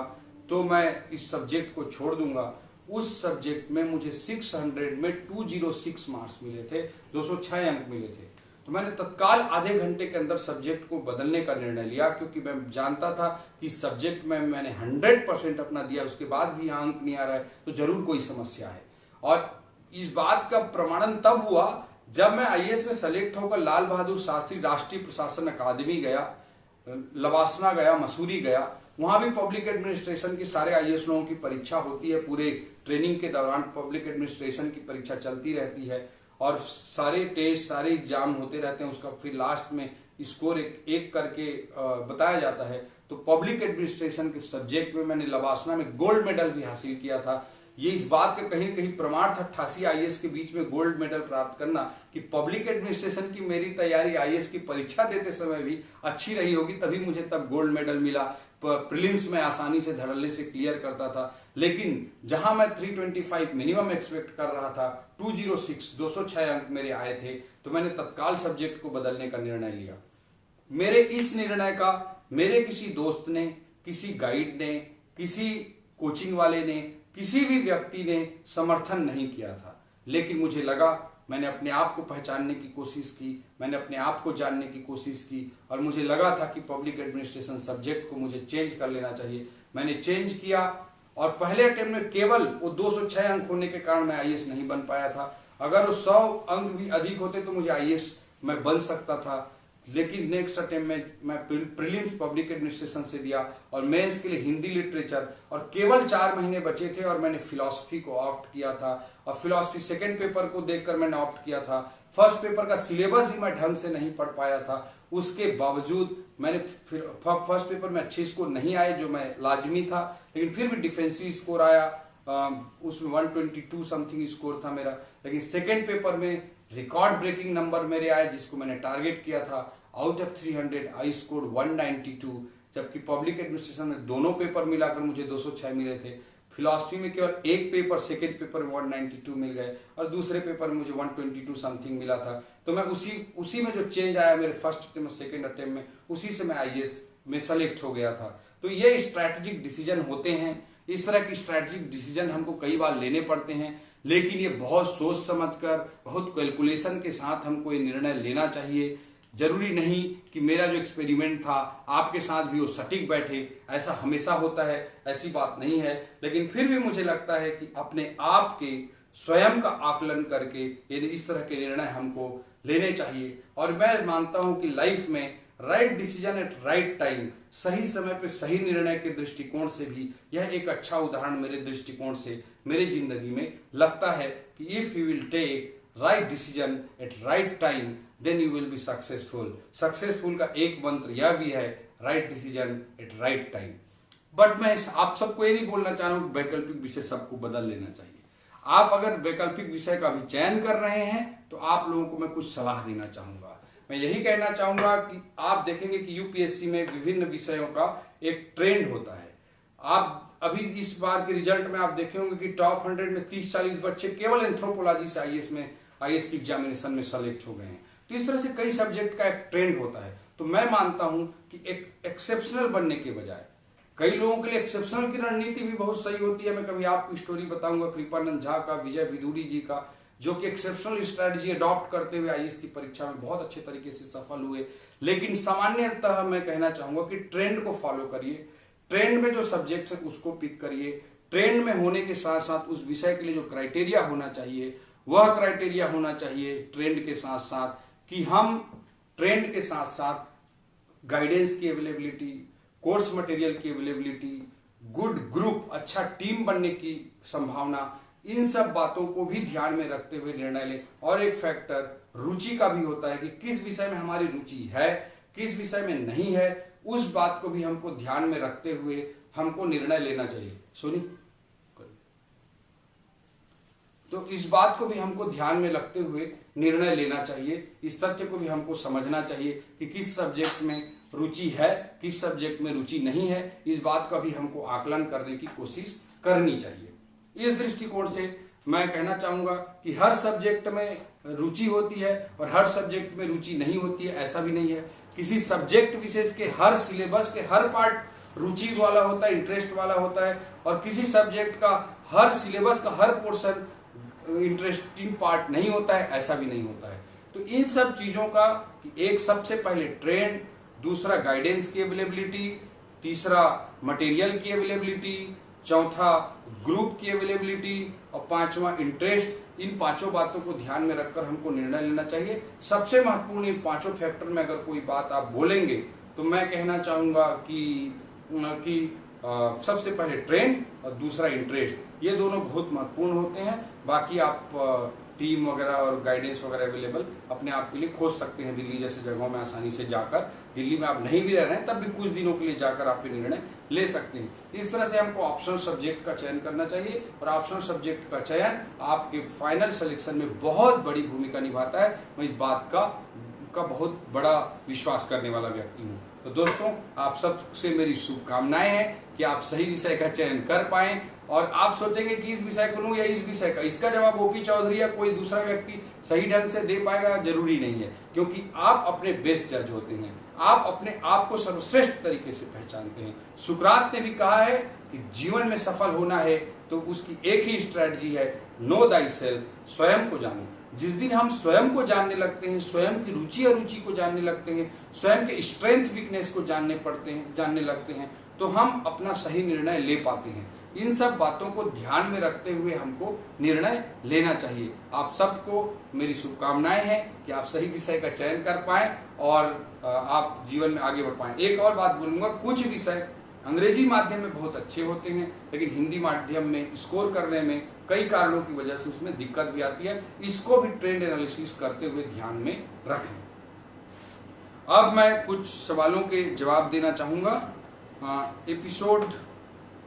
तो मैं इस सब्जेक्ट को छोड़ दूंगा, उस सब्जेक्ट में मुझे 600 में 206 मार्क्स मिले थे, 206 अंक मिले थे। तो मैंने तत्काल आधे घंटे के अंदर सब्जेक्ट को बदलने का निर्णय लिया, क्योंकि मैं जानता था कि सब्जेक्ट में मैंने 100% अपना दिया, उसके बाद भी यहाँ अंक नहीं आ रहा है तो जरूर कोई समस्या है। और इस बात का प्रमाणन तब हुआ जब मैं आईएएस में सेलेक्ट होकर लाल बहादुर शास्त्री राष्ट्रीय प्रशासन अकादमी गया, लवासना गया, मसूरी गया। वहां भी पब्लिक एडमिनिस्ट्रेशन की सारे आईएएस लोगों की परीक्षा होती है, पूरे ट्रेनिंग के दौरान पब्लिक एडमिनिस्ट्रेशन की परीक्षा चलती रहती है और सारे टेस्ट सारे एग्जाम होते रहते हैं। उसका फिर लास्ट में स्कोर एक करके बताया जाता है। तो पब्लिक एडमिनिस्ट्रेशन के सब्जेक्ट में मैंने लवासना में गोल्ड मेडल भी हासिल किया था। ये इस बात का कहीं न कहीं प्रमाण था 88 आईएएस के बीच में गोल्ड मेडल प्राप्त करना कि पब्लिक एडमिनिस्ट्रेशन की मेरी तैयारी आईएएस की परीक्षा देते समय भी अच्छी रही होगी, तभी मुझे तब गोल्ड मेडल मिला। प्रीलिम्स में आसानी से धड़ल्ले से क्लियर करता था, लेकिन जहां मैं 325 मिनिमम एक्सपेक्ट कर रहा था, 206 अंक मेरे आए थे, तो मैंने तत्काल सब्जेक्ट को बदलने का निर्णय लिया। मेरे इस निर्णय का मेरे किसी दोस्त ने, किसी गाइड ने, किसी कोचिंग वाले ने, किसी भी व्यक्ति ने समर्थन नहीं किया था, लेकिन मुझे लगा, मैंने अपने आप को पहचानने की कोशिश की, मैंने अपने आप को जानने की कोशिश की और मुझे लगा था कि पब्लिक एडमिनिस्ट्रेशन सब्जेक्ट को मुझे चेंज कर लेना चाहिए। मैंने चेंज किया और पहले अटेम्प्ट में केवल वो 206 अंक होने के कारण मैं आईएएस नहीं बन पाया था। अगर वो 100 अंक भी अधिक होते तो मुझे आईएएस मैं बन सकता था, लेकिन नेक्स्ट अटेम्प्ट में मैं प्रीलिम्स पब्लिक एडमिनिस्ट्रेशन से दिया और मेंस के लिए हिंदी लिटरेचर, और केवल 4 महीने बचे थे और मैंने फिलॉसफी को ऑप्ट किया था। और फिलॉसफी सेकंड पेपर को देखकर मैंने ऑप्ट किया था। फर्स्ट पेपर का सिलेबस भी मैं ढंग से नहीं पढ़ पाया था, उसके बावजूद मैंने फर्स्ट पेपर में अच्छे स्कोर नहीं आए जो मैं लाजमी था, लेकिन फिर भी डिफेंसिव स्कोर आया, उसमें 122 समथिंग स्कोर था मेरा। लेकिन सेकेंड पेपर में रिकॉर्ड ब्रेकिंग नंबर मेरे आए जिसको मैंने टारगेट किया था। आउट ऑफ 300 आई स्कोर 192, जबकि पब्लिक एडमिनिस्ट्रेशन में दोनों पेपर मिलाकर मुझे 206 मिले थे। फिलॉसफी में केवल एक पेपर, सेकेंड पेपर में 192 मिल गए और दूसरे पेपर में मुझे 122 समथिंग मिला था। तो मैं उसी में जो चेंज आया मेरे फर्स्ट अटेम्प्ट और सेकेंड अटेम्प्ट में, उसी से मैं आईएएस में सेलेक्ट हो गया था। तो ये स्ट्रैटेजिक डिसीजन होते हैं, इस तरह की स्ट्रैटेजिक डिसीजन हमको कई बार लेने पड़ते हैं, लेकिन ये बहुत सोच समझकर, बहुत कैलकुलेशन के साथ हमको ये निर्णय लेना चाहिए। जरूरी नहीं कि मेरा जो एक्सपेरिमेंट था आपके साथ भी वो सटीक बैठे, ऐसा हमेशा होता है, ऐसी बात नहीं है। लेकिन फिर भी मुझे लगता है कि अपने आप के स्वयं का आकलन करके ये इस तरह के निर्णय हमको लेने चाहिए। और मैं मानता हूं कि लाइफ में right decision at right time, सही समय पे सही निर्णय के दृष्टिकोण से भी यह एक अच्छा उदाहरण मेरे दृष्टिकोण से मेरे जिंदगी में लगता है कि if you will take right decision at right time then you will be successful. Successful का एक मंत्र यह भी है, right decision at right time. But मैं आप सबको ये नहीं बोलना चाह रहा हूं कि वैकल्पिक विषय सबको बदल लेना चाहिए। आप अगर वैकल्पिक विषय का भी चयन कर रहे हैं तो आप लोगों को मैं कुछ सलाह देना चाहूंगा। मैं यही कहना चाहूंगा कि आप देखेंगे कि यूपीएससी में विभिन्न विषयों का एक ट्रेंड होता है। आप अभी इस बार के रिजल्ट में आप देखे होंगे कि टॉप 100 में 30-40 बच्चे केवल एंथ्रोपोलॉजी से आईएएस की एग्जामिनेशन में सेलेक्ट हो गए हैं। तो इस तरह से कई सब्जेक्ट का एक ट्रेंड होता है। तो मैं मानता हूं कि एक एक्सेप्शनल बनने के बजाय कई लोगों के लिए एक्सेप्शनल की रणनीति भी बहुत सही होती है। मैं कभी आपको स्टोरी बताऊंगा कृपानंद झा का, विजय विदुरी जी का, जो कि एक्सेप्शनल स्ट्रेटजी अडॉप्ट करते हुए आईएएस की परीक्षा में बहुत अच्छे तरीके से सफल हुए। लेकिन सामान्यतः मैं कहना चाहूंगा कि ट्रेंड को फॉलो करिए, ट्रेंड में जो सब्जेक्ट है उसको पिक करिए। ट्रेंड में होने के साथ साथ उस विषय के लिए जो क्राइटेरिया होना चाहिए वह क्राइटेरिया होना चाहिए ट्रेंड के साथ साथ, कि हम ट्रेंड के साथ साथ गाइडेंस की अवेलेबिलिटी, कोर्स मटेरियल की अवेलेबिलिटी, गुड ग्रुप, अच्छा टीम बनने की संभावना, इन सब बातों को भी ध्यान में रखते हुए निर्णय लें। और एक फैक्टर रुचि का भी होता है कि किस विषय में हमारी रुचि है, किस विषय में नहीं है, उस बात को भी हमको ध्यान में रखते हुए हमको निर्णय लेना चाहिए। सोनी, तो इस बात को भी हमको ध्यान में रखते हुए निर्णय लेना चाहिए। इस तथ्य को भी हमको समझना चाहिए कि किस सब्जेक्ट में रुचि है, किस सब्जेक्ट में रुचि नहीं है। इस बात का भी हमको आकलन करने की कोशिश करनी चाहिए। इस दृष्टिकोण से मैं कहना चाहूंगा कि हर सब्जेक्ट में रुचि होती है और हर सब्जेक्ट में रुचि नहीं होती है, ऐसा भी नहीं है। किसी सब्जेक्ट विशेष के हर सिलेबस के हर पार्ट रुचि वाला होता है, इंटरेस्ट वाला होता है, और किसी सब्जेक्ट का हर सिलेबस का हर पोर्शन इंटरेस्टिंग पार्ट नहीं होता है, ऐसा भी नहीं होता है। तो इन सब चीजों का एक सबसे पहले ट्रेंड, दूसरा गाइडेंस की अवेलेबिलिटी, तीसरा मटेरियल की अवेलेबिलिटी, चौथा ग्रुप की अवेलेबिलिटी और पांचवा इंटरेस्ट, इन पांचों बातों को ध्यान में रखकर हमको निर्णय लेना चाहिए। सबसे महत्वपूर्ण इन पांचों फैक्टर में अगर कोई बात आप बोलेंगे तो मैं कहना चाहूंगा कि सबसे पहले ट्रेंड और दूसरा इंटरेस्ट, ये दोनों बहुत महत्वपूर्ण होते हैं। बाकी आप टीम वगैरह और गाइडेंस वगैरह अवेलेबल अपने आप के लिए खोज सकते हैं दिल्ली जैसे जगहों में आसानी से जाकर। दिल्ली में आप नहीं भी रह रहे हैं तब भी कुछ दिनों के लिए जाकर आप निर्णय ले सकते हैं। इस तरह से हमको ऑप्शनल सब्जेक्ट का चयन करना चाहिए और ऑप्शनल सब्जेक्ट का चयन आपके फाइनल सिलेक्शन में बहुत बड़ी भूमिका निभाता है। मैं इस बात का बहुत बड़ा विश्वास करने वाला व्यक्ति हूँ। तो दोस्तों, आप सबसे मेरी शुभकामनाएं हैं कि आप सही विषय का चयन कर पाएं। और आप सोचेंगे कि इस विषय को लूं या इस विषय का, इसका जवाब ओपी चौधरी या कोई दूसरा व्यक्ति सही ढंग से दे पाएगा जरूरी नहीं है, क्योंकि आप अपने बेस्ट जज होते हैं। आप अपने आप को सर्वश्रेष्ठ तरीके से पहचानते हैं। सुकरात ने भी कहा है कि जीवन में सफल होना है तो उसकी एक ही स्ट्रेटजी है, नो दाई सेल्फ, स्वयं को जानो। जिस दिन हम स्वयं को जानने लगते हैं, स्वयं की रुचि अरुचि को जानने लगते हैं, स्वयं के स्ट्रेंथ वीकनेस को जानने लगते हैं, तो हम अपना सही निर्णय ले पाते हैं। इन सब बातों को ध्यान में रखते हुए हमको निर्णय लेना चाहिए। आप सबको मेरी शुभकामनाएं हैं कि आप सही विषय का चयन कर पाएं और आप जीवन में आगे बढ़ पाएं। एक और बात बोलूंगा, कुछ विषय अंग्रेजी माध्यम में बहुत अच्छे होते हैं, लेकिन हिंदी माध्यम में स्कोर करने में कई कारणों की वजह से उसमें दिक्कत भी आती है। इसको भी ट्रेंड एनालिसिस करते हुए ध्यान में रखें। अब मैं कुछ सवालों के जवाब देना चाहूंगा। एपिसोड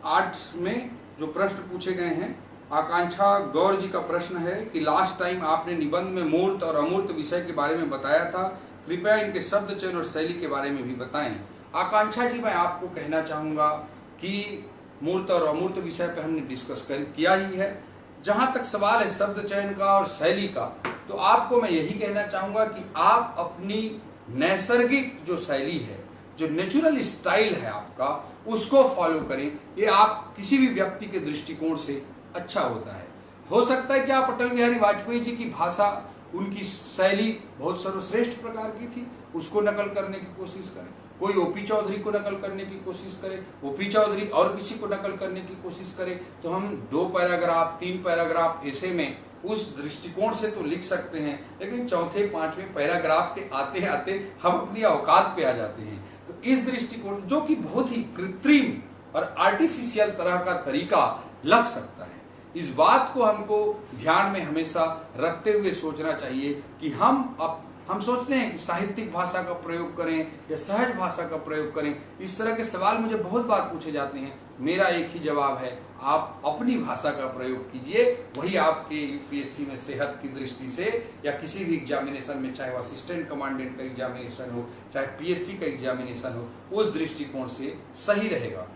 8 में जो प्रश्न पूछे गए हैं, आकांक्षा गौर जी का प्रश्न है कि लास्ट टाइम आपने निबंध में मूर्त और अमूर्त विषय के बारे में बताया था, कृपया इनके शब्द चयन और शैली के बारे में भी बताएं। आकांक्षा जी, मैं आपको कहना चाहूंगा कि मूर्त और अमूर्त विषय पर हमने डिस्कस किया ही है। जहां तक सवाल है शब्द चयन का और शैली का, तो आपको मैं यही कहना चाहूंगा कि आप अपनी नैसर्गिक जो शैली है, जो नेचुरल स्टाइल है आपका, उसको फॉलो करें। ये आप किसी भी व्यक्ति के दृष्टिकोण से अच्छा होता है। हो सकता है कि आप अटल बिहारी वाजपेयी जी की भाषा, उनकी शैली बहुत सर्वश्रेष्ठ प्रकार की थी, उसको नकल करने की कोशिश करें। कोई ओपी चौधरी को नकल करने की कोशिश करे, ओपी चौधरी और किसी को नकल करने की कोशिश करे, तो हम 2 पैराग्राफ 3 पैराग्राफ ऐसे में उस दृष्टिकोण से तो लिख सकते हैं, लेकिन चौथे 5वें पैराग्राफ के आते आते हम अपनी औकात पे आ जाते हैं। तो इस दृष्टिकोण, जो कि बहुत ही कृत्रिम और आर्टिफिशियल तरह का तरीका लग सकता है, इस बात को हमको ध्यान में हमेशा रखते हुए सोचना चाहिए कि हम हम सोचते हैं कि साहित्यिक भाषा का प्रयोग करें या सहज भाषा का प्रयोग करें। इस तरह के सवाल मुझे बहुत बार पूछे जाते हैं। मेरा एक ही जवाब है, आप अपनी भाषा का प्रयोग कीजिए, वही आपके यूपीएससी में सेहत की दृष्टि से या किसी भी एग्जामिनेशन में, चाहे वो असिस्टेंट कमांडेंट का एग्जामिनेशन हो, चाहे पीएससी का एग्जामिनेशन हो, उस दृष्टिकोण से सही रहेगा।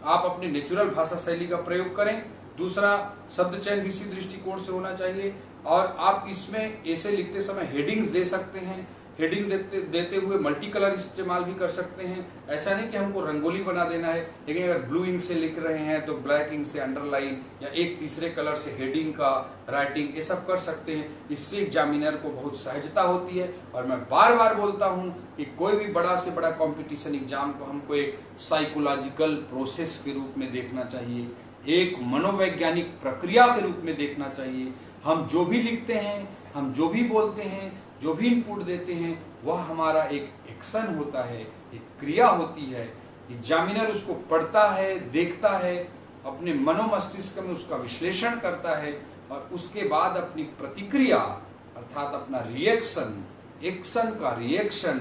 आप अपनी नेचुरल भाषा शैली का प्रयोग करें। दूसरा, शब्द चयन भी इसी दृष्टिकोण से होना चाहिए। और आप इसमें ऐसे लिखते समय हेडिंग्स दे सकते हैं। हेडिंग देते हुए मल्टी कलर इस्तेमाल भी कर सकते हैं। ऐसा नहीं कि हमको रंगोली बना देना है, लेकिन अगर ब्लू इंक से लिख रहे हैं तो ब्लैक इंक से अंडरलाइन या एक तीसरे कलर से हेडिंग का राइटिंग, ये सब कर सकते हैं। इससे एग्जामिनर को बहुत सहजता होती है। और मैं बार बार बोलता हूं कि कोई भी बड़ा से बड़ा कंपटीशन एग्जाम को हमको एक साइकोलॉजिकल प्रोसेस के रूप में देखना चाहिए, एक मनोवैज्ञानिक प्रक्रिया के रूप में देखना चाहिए। हम जो भी लिखते हैं, हम जो भी बोलते हैं, जो भी इनपुट देते हैं, वह हमारा एक एक्शन होता है, एक क्रिया होती है। एग्जामिनर उसको पढ़ता है, देखता है, अपने मनोमस्तिष्क में उसका विश्लेषण करता है और उसके बाद अपनी प्रतिक्रिया अर्थात अपना रिएक्शन, एक्शन का रिएक्शन,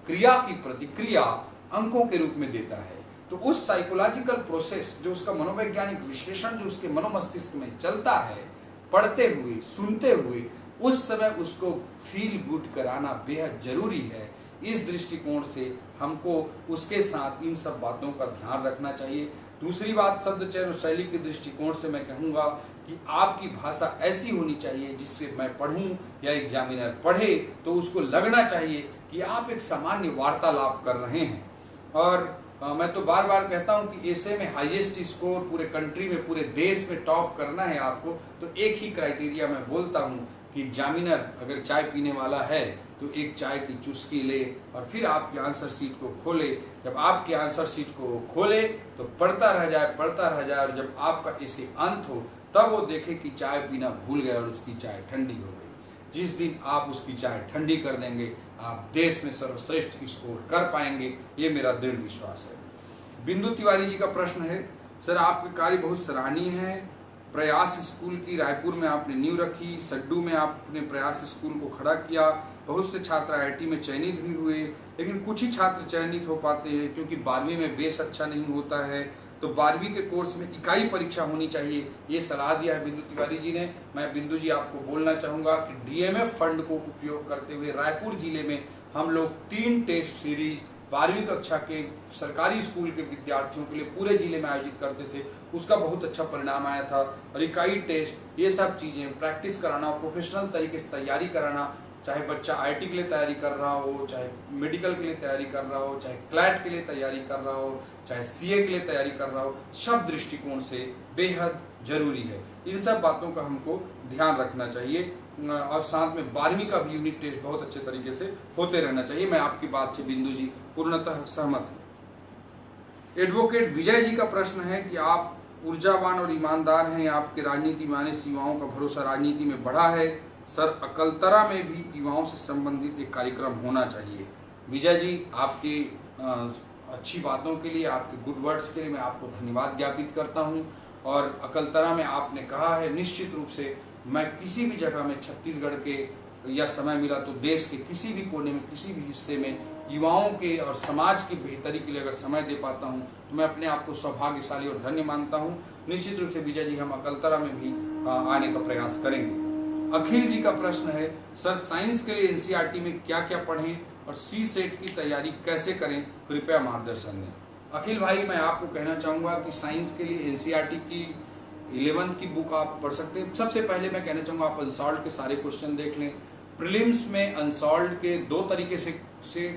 क्रिया की प्रतिक्रिया अंकों के रूप में देता है। तो उस साइकोलॉजिकल प्रोसेस, जो उसका मनोवैज्ञानिक विश्लेषण जो उसके मनोमस्तिष्क में चलता है, पढ़ते हुए, सुनते हुए, उस समय उसको फील गुड कराना बेहद जरूरी है। इस दृष्टिकोण से हमको उसके साथ इन सब बातों का ध्यान रखना चाहिए। दूसरी बात, शब्द चयन और शैली के दृष्टिकोण से मैं कहूँगा कि आपकी भाषा ऐसी होनी चाहिए जिससे मैं पढ़ूं या एग्जामिनर पढ़े तो उसको लगना चाहिए कि आप एक सामान्य वार्तालाप कर रहे हैं। और मैं तो बार बार कहता हूं कि ऐसे में हाईएस्ट स्कोर पूरे कंट्री में, पूरे देश में टॉप करना है आपको, तो एक ही क्राइटेरिया मैं बोलता हूं कि एग्जामिनर अगर चाय पीने वाला है तो एक चाय की चुस्की ले और फिर आपके आंसर शीट को खोले। जब आपके आंसर शीट को खोले तो पढ़ता रह जाए और जब आपका ऐसे अंत हो तब वो देखे कि चाय पीना भूल गया और उसकी चाय ठंडी हो गई। जिस दिन आप उसकी चाय ठंडी कर देंगे, आप देश में सर्वश्रेष्ठ स्कोर कर पाएंगे, ये मेरा दृढ़ विश्वास है। बिंदु तिवारी जी का प्रश्न है, सर आपके कार्य बहुत सराहनीय है। प्रयास स्कूल की रायपुर में आपने नींव रखी, सड्डू में आपने प्रयास स्कूल को खड़ा किया, बहुत से छात्र IIT में चयनित भी हुए, लेकिन कुछ ही छात्र चयनित हो पाते हैं क्योंकि 12वीं में बेस अच्छा नहीं होता है। तो 12वीं के कोर्स में इकाई परीक्षा होनी चाहिए, ये सलाह दिया है बिंदु तिवारी जी ने। मैं बिंदु जी आपको बोलना चाहूँगा कि DMF फंड को उपयोग करते हुए रायपुर जिले में हम लोग 3 टेस्ट सीरीज 12वीं कक्षा के सरकारी स्कूल के विद्यार्थियों के लिए पूरे जिले में आयोजित करते थे। उसका बहुत अच्छा परिणाम आया था। और इकाई टेस्ट, ये सब चीज़ें प्रैक्टिस कराना, प्रोफेशनल तरीके से तैयारी कराना, चाहे बच्चा IIT के लिए तैयारी कर रहा हो, चाहे मेडिकल के लिए तैयारी कर रहा हो, चाहे क्लैट के लिए तैयारी कर रहा हो, चाहे CA के लिए तैयारी कर रहा हो, सब दृष्टिकोण से बेहद जरूरी है। इन सब बातों का हमको ध्यान रखना चाहिए और साथ में 12वीं का भी यूनिट टेस्ट बहुत अच्छे तरीके से होते रहना चाहिए। मैं आपकी बात से बिंदु जी पूर्णतः सहमत हूँ। एडवोकेट विजय जी का प्रश्न है कि आप ऊर्जावान और ईमानदार हैं, आपके राजनीति में आने से युवाओं का भरोसा राजनीति में बढ़ा है। सर, अकलतरा में भी युवाओं से संबंधित एक कार्यक्रम होना चाहिए। विजय जी, आपकी अच्छी बातों के लिए, आपके गुड वर्ड्स के लिए मैं आपको धन्यवाद ज्ञापित करता हूं। और अकलतरा में आपने कहा है, निश्चित रूप से मैं किसी भी जगह में छत्तीसगढ़ के या समय मिला तो देश के किसी भी कोने में, किसी भी हिस्से में युवाओं के और समाज की बेहतरी के लिए अगर समय दे पाता हूं तो मैं अपने आप को सौभाग्यशाली और धन्य मानता हूं। निश्चित रूप से विजय जी, हम अकलतरा में भी आने का प्रयास करेंगे। अखिल जी का प्रश्न है, सर साइंस के लिए NCERT में क्या क्या पढ़ें और CSET की तैयारी कैसे करें, कृपया मार्गदर्शन दें। अखिल भाई, मैं आपको कहना चाहूँगा कि साइंस के लिए NCERT की 11th की बुक आप पढ़ सकते हैं। सबसे पहले मैं कहना चाहूँगा आप अनसॉल्व के सारे क्वेश्चन देख लें। प्रीलिम्स में अनसॉल्व के 2 तरीके से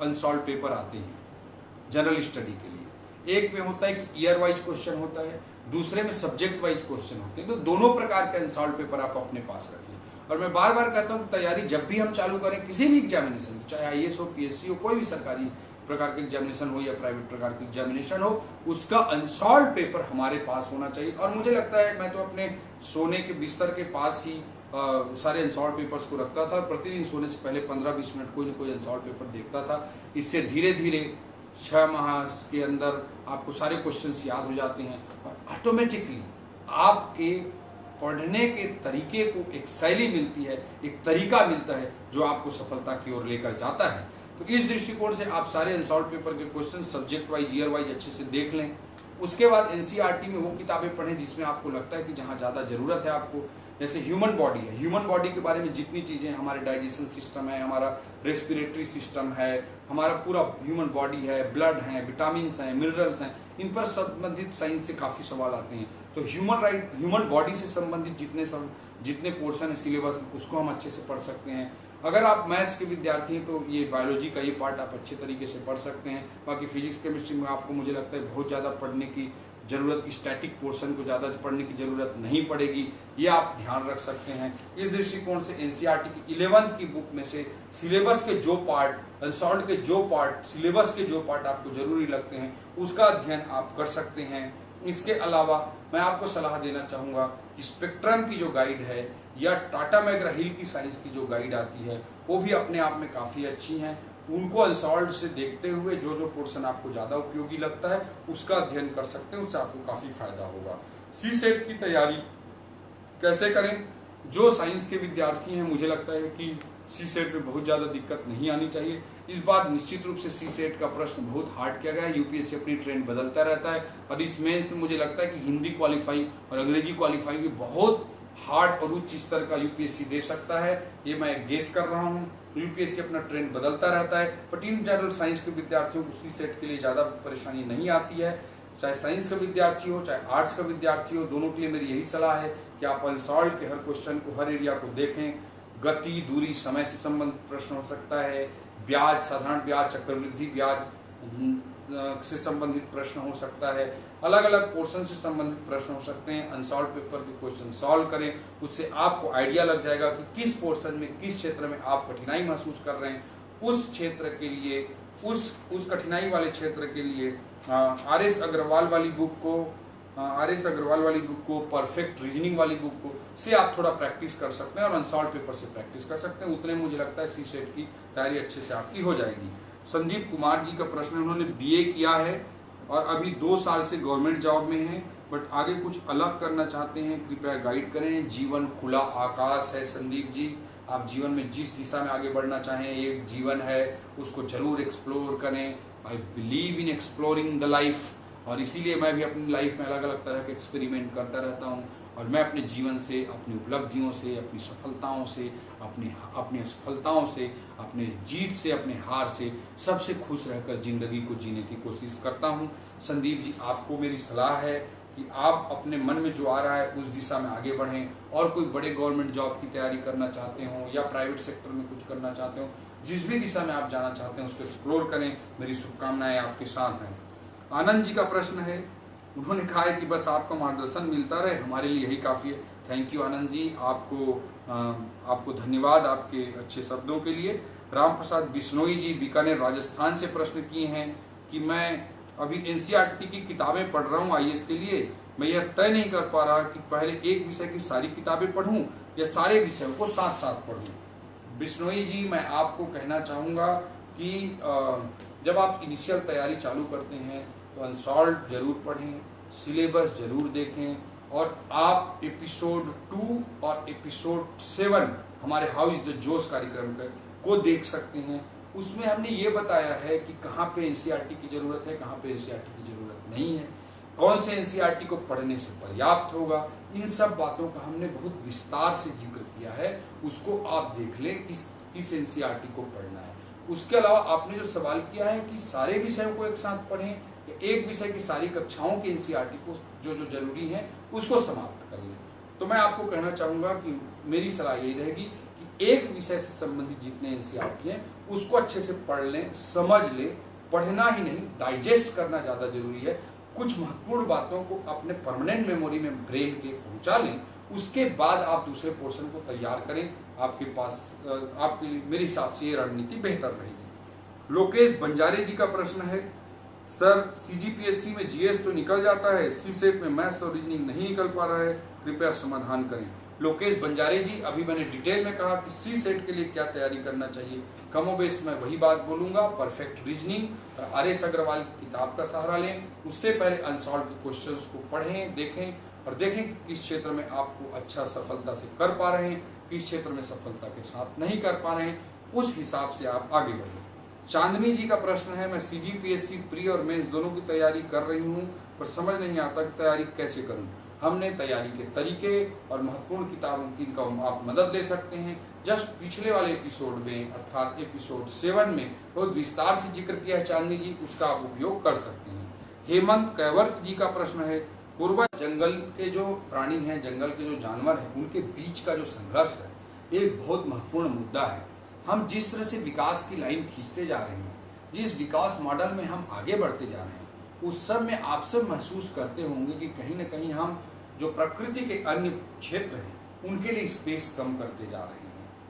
अनसॉल्व पेपर आते हैं जनरल स्टडी के लिए। एक में होता है कि ईयर वाइज क्वेश्चन होता है, दूसरे में सब्जेक्ट वाइज क्वेश्चन होते हैं। तो दोनों प्रकार के अनसॉल्व पेपर आप अपने पास रखिए। और मैं बार बार कहता हूँ तैयारी जब भी हम चालू करें किसी भी एग्जामिनेशन, चाहे IAS हो, PSC हो, कोई भी सरकारी प्रकार के एग्जामिनेशन हो या प्राइवेट प्रकार की एग्जामिनेशन हो, उसका अनसॉल्व पेपर हमारे पास होना चाहिए। और मुझे लगता है मैं तो अपने सोने के बिस्तर के पास ही सारे अनसॉल्व पेपर्स को रखता था। प्रतिदिन सोने से पहले 15-20 मिनट कोई ना कोई अनसॉल्व पेपर देखता था। इससे धीरे धीरे 6 माह के अंदर आपको सारे क्वेश्चंस याद हो जाते हैं और ऑटोमेटिकली आपके पढ़ने के तरीके को एक शैली मिलती है, एक तरीका मिलता है जो आपको सफलता की ओर लेकर जाता है। तो इस दृष्टिकोण से आप सारे अनसॉल्व पेपर के question subject wise, year wise अच्छे से देख लें। उसके बाद एनसीईआरटी में वो किताबें पढ़ें जिसमें आपको लगता है कि जहाँ ज़्यादा ज़रूरत है आपको, जैसे ह्यूमन बॉडी है, ह्यूमन बॉडी के बारे में जितनी चीज़ें, हमारे डाइजेशन सिस्टम है, हमारा रेस्पिरेटरी सिस्टम है, हमारा पूरा ह्यूमन बॉडी है, ब्लड है, विटामिन हैं, मिनरल्स हैं, इन पर संबंधित साइंस से काफ़ी सवाल आते हैं। तो ह्यूमन बॉडी से संबंधित जितने पोर्शन है सिलेबस, उसको हम अच्छे से पढ़ सकते हैं। अगर आप मैथ्स के विद्यार्थी हैं तो ये बायोलॉजी का ये पार्ट आप अच्छे तरीके से पढ़ सकते हैं। बाकी फिजिक्स केमिस्ट्री में आपको मुझे लगता है बहुत ज़्यादा पढ़ने की ज़रूरत, स्टैटिक पोर्शन को ज़्यादा पढ़ने की ज़रूरत नहीं पड़ेगी, ये आप ध्यान रख सकते हैं। इस दृष्टिकोण से एनसीईआरटी की 11th की बुक में से सिलेबस के जो पार्ट, अनसॉल्व्ड के जो पार्ट, सिलेबस के जो पार्ट आपको जरूरी लगते हैं उसका अध्ययन आप कर सकते हैं। इसके अलावा मैं आपको सलाह देना चाहूँगा, स्पेक्ट्रम की जो गाइड है या टाटा मैकग्रा-हिल की साइंस की जो गाइड आती है वो भी अपने आप में काफ़ी अच्छी हैं। उनको अनसॉल्व्ड से देखते हुए जो जो पोर्शन आपको ज़्यादा उपयोगी लगता है उसका अध्ययन कर सकते हैं, उससे आपको काफ़ी फायदा होगा। सी सेट की तैयारी कैसे करें? जो साइंस के विद्यार्थी हैं मुझे लगता है कि सी सेट में बहुत ज़्यादा दिक्कत नहीं आनी चाहिए। इस बार निश्चित रूप से सी सेट का प्रश्न बहुत हार्ड किया गया है। यूपीएससी अपनी ट्रेंड बदलता रहता है और इस मेंस में मुझे लगता है कि हिंदी क्वालिफाइंग और अंग्रेजी क्वालिफाइंग भी बहुत हार्ड और उच्च स्तर का यूपीएससी दे सकता है, ये मैं गेस कर रहा हूँ। यूपीएससी अपना ट्रेंड बदलता रहता है, बट इन जनरल साइंस के विद्यार्थियों को सी सेट के लिए ज़्यादा परेशानी नहीं आती है। चाहे साइंस का विद्यार्थी हो चाहे आर्ट्स का विद्यार्थी हो, दोनों के लिए मेरी यही सलाह है कि आप अनसॉल्व्ड के हर क्वेश्चन को, हर एरिया को देखें। गति, दूरी, समय से संबंधित प्रश्न हो सकता है, ब्याज, साधारण ब्याज, चक्रवृद्धि ब्याज से संबंधित प्रश्न हो सकता है, अलग अलग पोर्शन से संबंधित प्रश्न हो सकते हैं। अनसॉल्व पेपर के क्वेश्चन सॉल्व करें, उससे आपको आइडिया लग जाएगा कि किस पोर्शन में, किस क्षेत्र में आप कठिनाई महसूस कर रहे हैं। उस क्षेत्र के लिए, उस कठिनाई वाले क्षेत्र के लिए आर.एस. अग्रवाल वाली बुक को, परफेक्ट रीजनिंग वाली बुक को से आप थोड़ा प्रैक्टिस कर सकते हैं और अनसॉल्व पेपर से प्रैक्टिस कर सकते हैं। उतने मुझे लगता है सी सेट की तैयारी अच्छे से आपकी हो जाएगी। संदीप कुमार जी का प्रश्न, उन्होंने बीए किया है और अभी 2 साल से गवर्नमेंट जॉब में हैं, बट आगे कुछ अलग करना चाहते हैं, कृपया गाइड करें। जीवन खुला आकाश है संदीप जी, आप जीवन में जिस दिशा में आगे बढ़ना चाहें, एक जीवन है, उसको जरूर एक्सप्लोर करें। I believe in exploring the life, और इसीलिए मैं भी अपनी लाइफ में अलग अलग तरह के एक्सपेरिमेंट करता रहता हूँ और मैं अपने जीवन से, अपनी उपलब्धियों से, अपनी सफलताओं से, अपनी असफलताओं से, अपने जीत से, अपने हार से सबसे खुश रहकर जिंदगी को जीने की कोशिश करता हूँ। संदीप जी, आपको मेरी सलाह है कि आप अपने मन में जो आ रहा है उस दिशा में आगे बढ़ें, और कोई बड़े गवर्नमेंट जॉब की तैयारी करना चाहते हो या प्राइवेट सेक्टर में कुछ करना चाहते हो, जिस भी दिशा में आप जाना चाहते हैं उसको एक्सप्लोर करें। मेरी शुभकामनाएं आपके साथ हैं। आनंद जी का प्रश्न है, उन्होंने कहा है कि बस आपका मार्गदर्शन मिलता रहे, हमारे लिए यही काफ़ी है। थैंक यू आनंद जी, आपको धन्यवाद आपके अच्छे शब्दों के लिए। राम प्रसाद बिश्नोई जी बीकानेर राजस्थान से प्रश्न किए हैं कि मैं अभी एनसीईआरटी की किताबें पढ़ रहा हूँ आईएएस के लिए, मैं यह तय नहीं कर पा रहा कि पहले एक विषय की सारी किताबें पढ़ूँ या सारे विषयों को साथ साथ पढ़ूँ। बिश्नोई जी, मैं आपको कहना चाहूँगा कि जब आप इनिशियल तैयारी चालू करते हैं तो अनसॉल्व्ड जरूर पढ़ें, सिलेबस जरूर देखें, और आप एपिसोड 2 और एपिसोड 7 हमारे हाउ इज द जोश कार्यक्रम को देख सकते हैं। उसमें हमने ये बताया है कि कहाँ पे एनसीईआरटी की जरूरत है, कहाँ पे एनसीईआरटी की जरूरत नहीं है, कौन से एनसीईआरटी को पढ़ने से पर्याप्त होगा। इन सब बातों का हमने बहुत विस्तार से जिक्र किया है, उसको आप देख लें किस एनसीईआरटी को पढ़ना है। उसके अलावा आपने जो सवाल किया है कि सारे विषयों को एक साथ पढ़ें या एक विषय की सारी कक्षाओं की एनसीईआरटी को जो जरूरी है उसको समाप्त कर लें, तो मैं आपको कहना चाहूँगा कि मेरी सलाह यही रहेगी कि एक विषय से संबंधित जितने एनसीईआरटी हैं उसको अच्छे से पढ़ लें, समझ लें। पढ़ना ही नहीं, डाइजेस्ट करना ज़्यादा जरूरी है। कुछ महत्वपूर्ण बातों को अपने परमानेंट मेमोरी में ब्रेन के पहुँचा लें, उसके बाद आप दूसरे पोर्शन को तैयार करें। आपके पास आपके लिए मेरे हिसाब से ये रणनीति बेहतर रहेगी। लोकेश बंजारे जी का प्रश्न है, सर सीजीपीएससी में जीएस तो निकल जाता है, सी सेट में मैथ्स और रीजनिंग नहीं निकल पा रहा है, कृपया समाधान करें। लोकेश बंजारे जी, अभी मैंने डिटेल में कहा कि सी सेट के लिए क्या तैयारी करना चाहिए। कमोबेश मैं वही बात बोलूंगा, परफेक्ट रीजनिंग और आर.एस. अग्रवाल की किताब का सहारा लें। उससे पहले अनसॉल्व के क्वेश्चंस को पढ़ें, देखें, और देखें कि किस क्षेत्र में आपको अच्छा सफलता से कर पा रहे हैं, किस क्षेत्र में सफलता के साथ नहीं कर पा रहे हैं, उस हिसाब से आप आगे बढ़ें। चांदनी जी का प्रश्न है, मैं CGPSC प्री और मेंस दोनों की तैयारी कर रही हूँ, पर समझ नहीं आता कि तैयारी कैसे करूँ। हमने तैयारी के तरीके और महत्वपूर्ण किताबों की का आप मदद ले सकते हैं। जस्ट पिछले वाले एपिसोड में अर्थात एपिसोड 7 में बहुत विस्तार से जिक्र किया है चांदनी जी, उसका आप उपयोग कर सकते हैं। हेमंत कैवर्त जी का प्रश्न है, पूर्वा जंगल के जो प्राणी हैं, जंगल के जो जानवर हैं, उनके बीच का जो संघर्ष है एक बहुत महत्वपूर्ण मुद्दा है। हम जिस तरह से विकास की लाइन खींचते जा रहे हैं, जिस विकास मॉडल में हम आगे बढ़ते जा रहे हैं, उस सब में आप सब महसूस करते होंगे कि कहीं ना कहीं हम जो प्रकृति के अन्य क्षेत्र हैं उनके लिए स्पेस कम करते जा रहे हैं।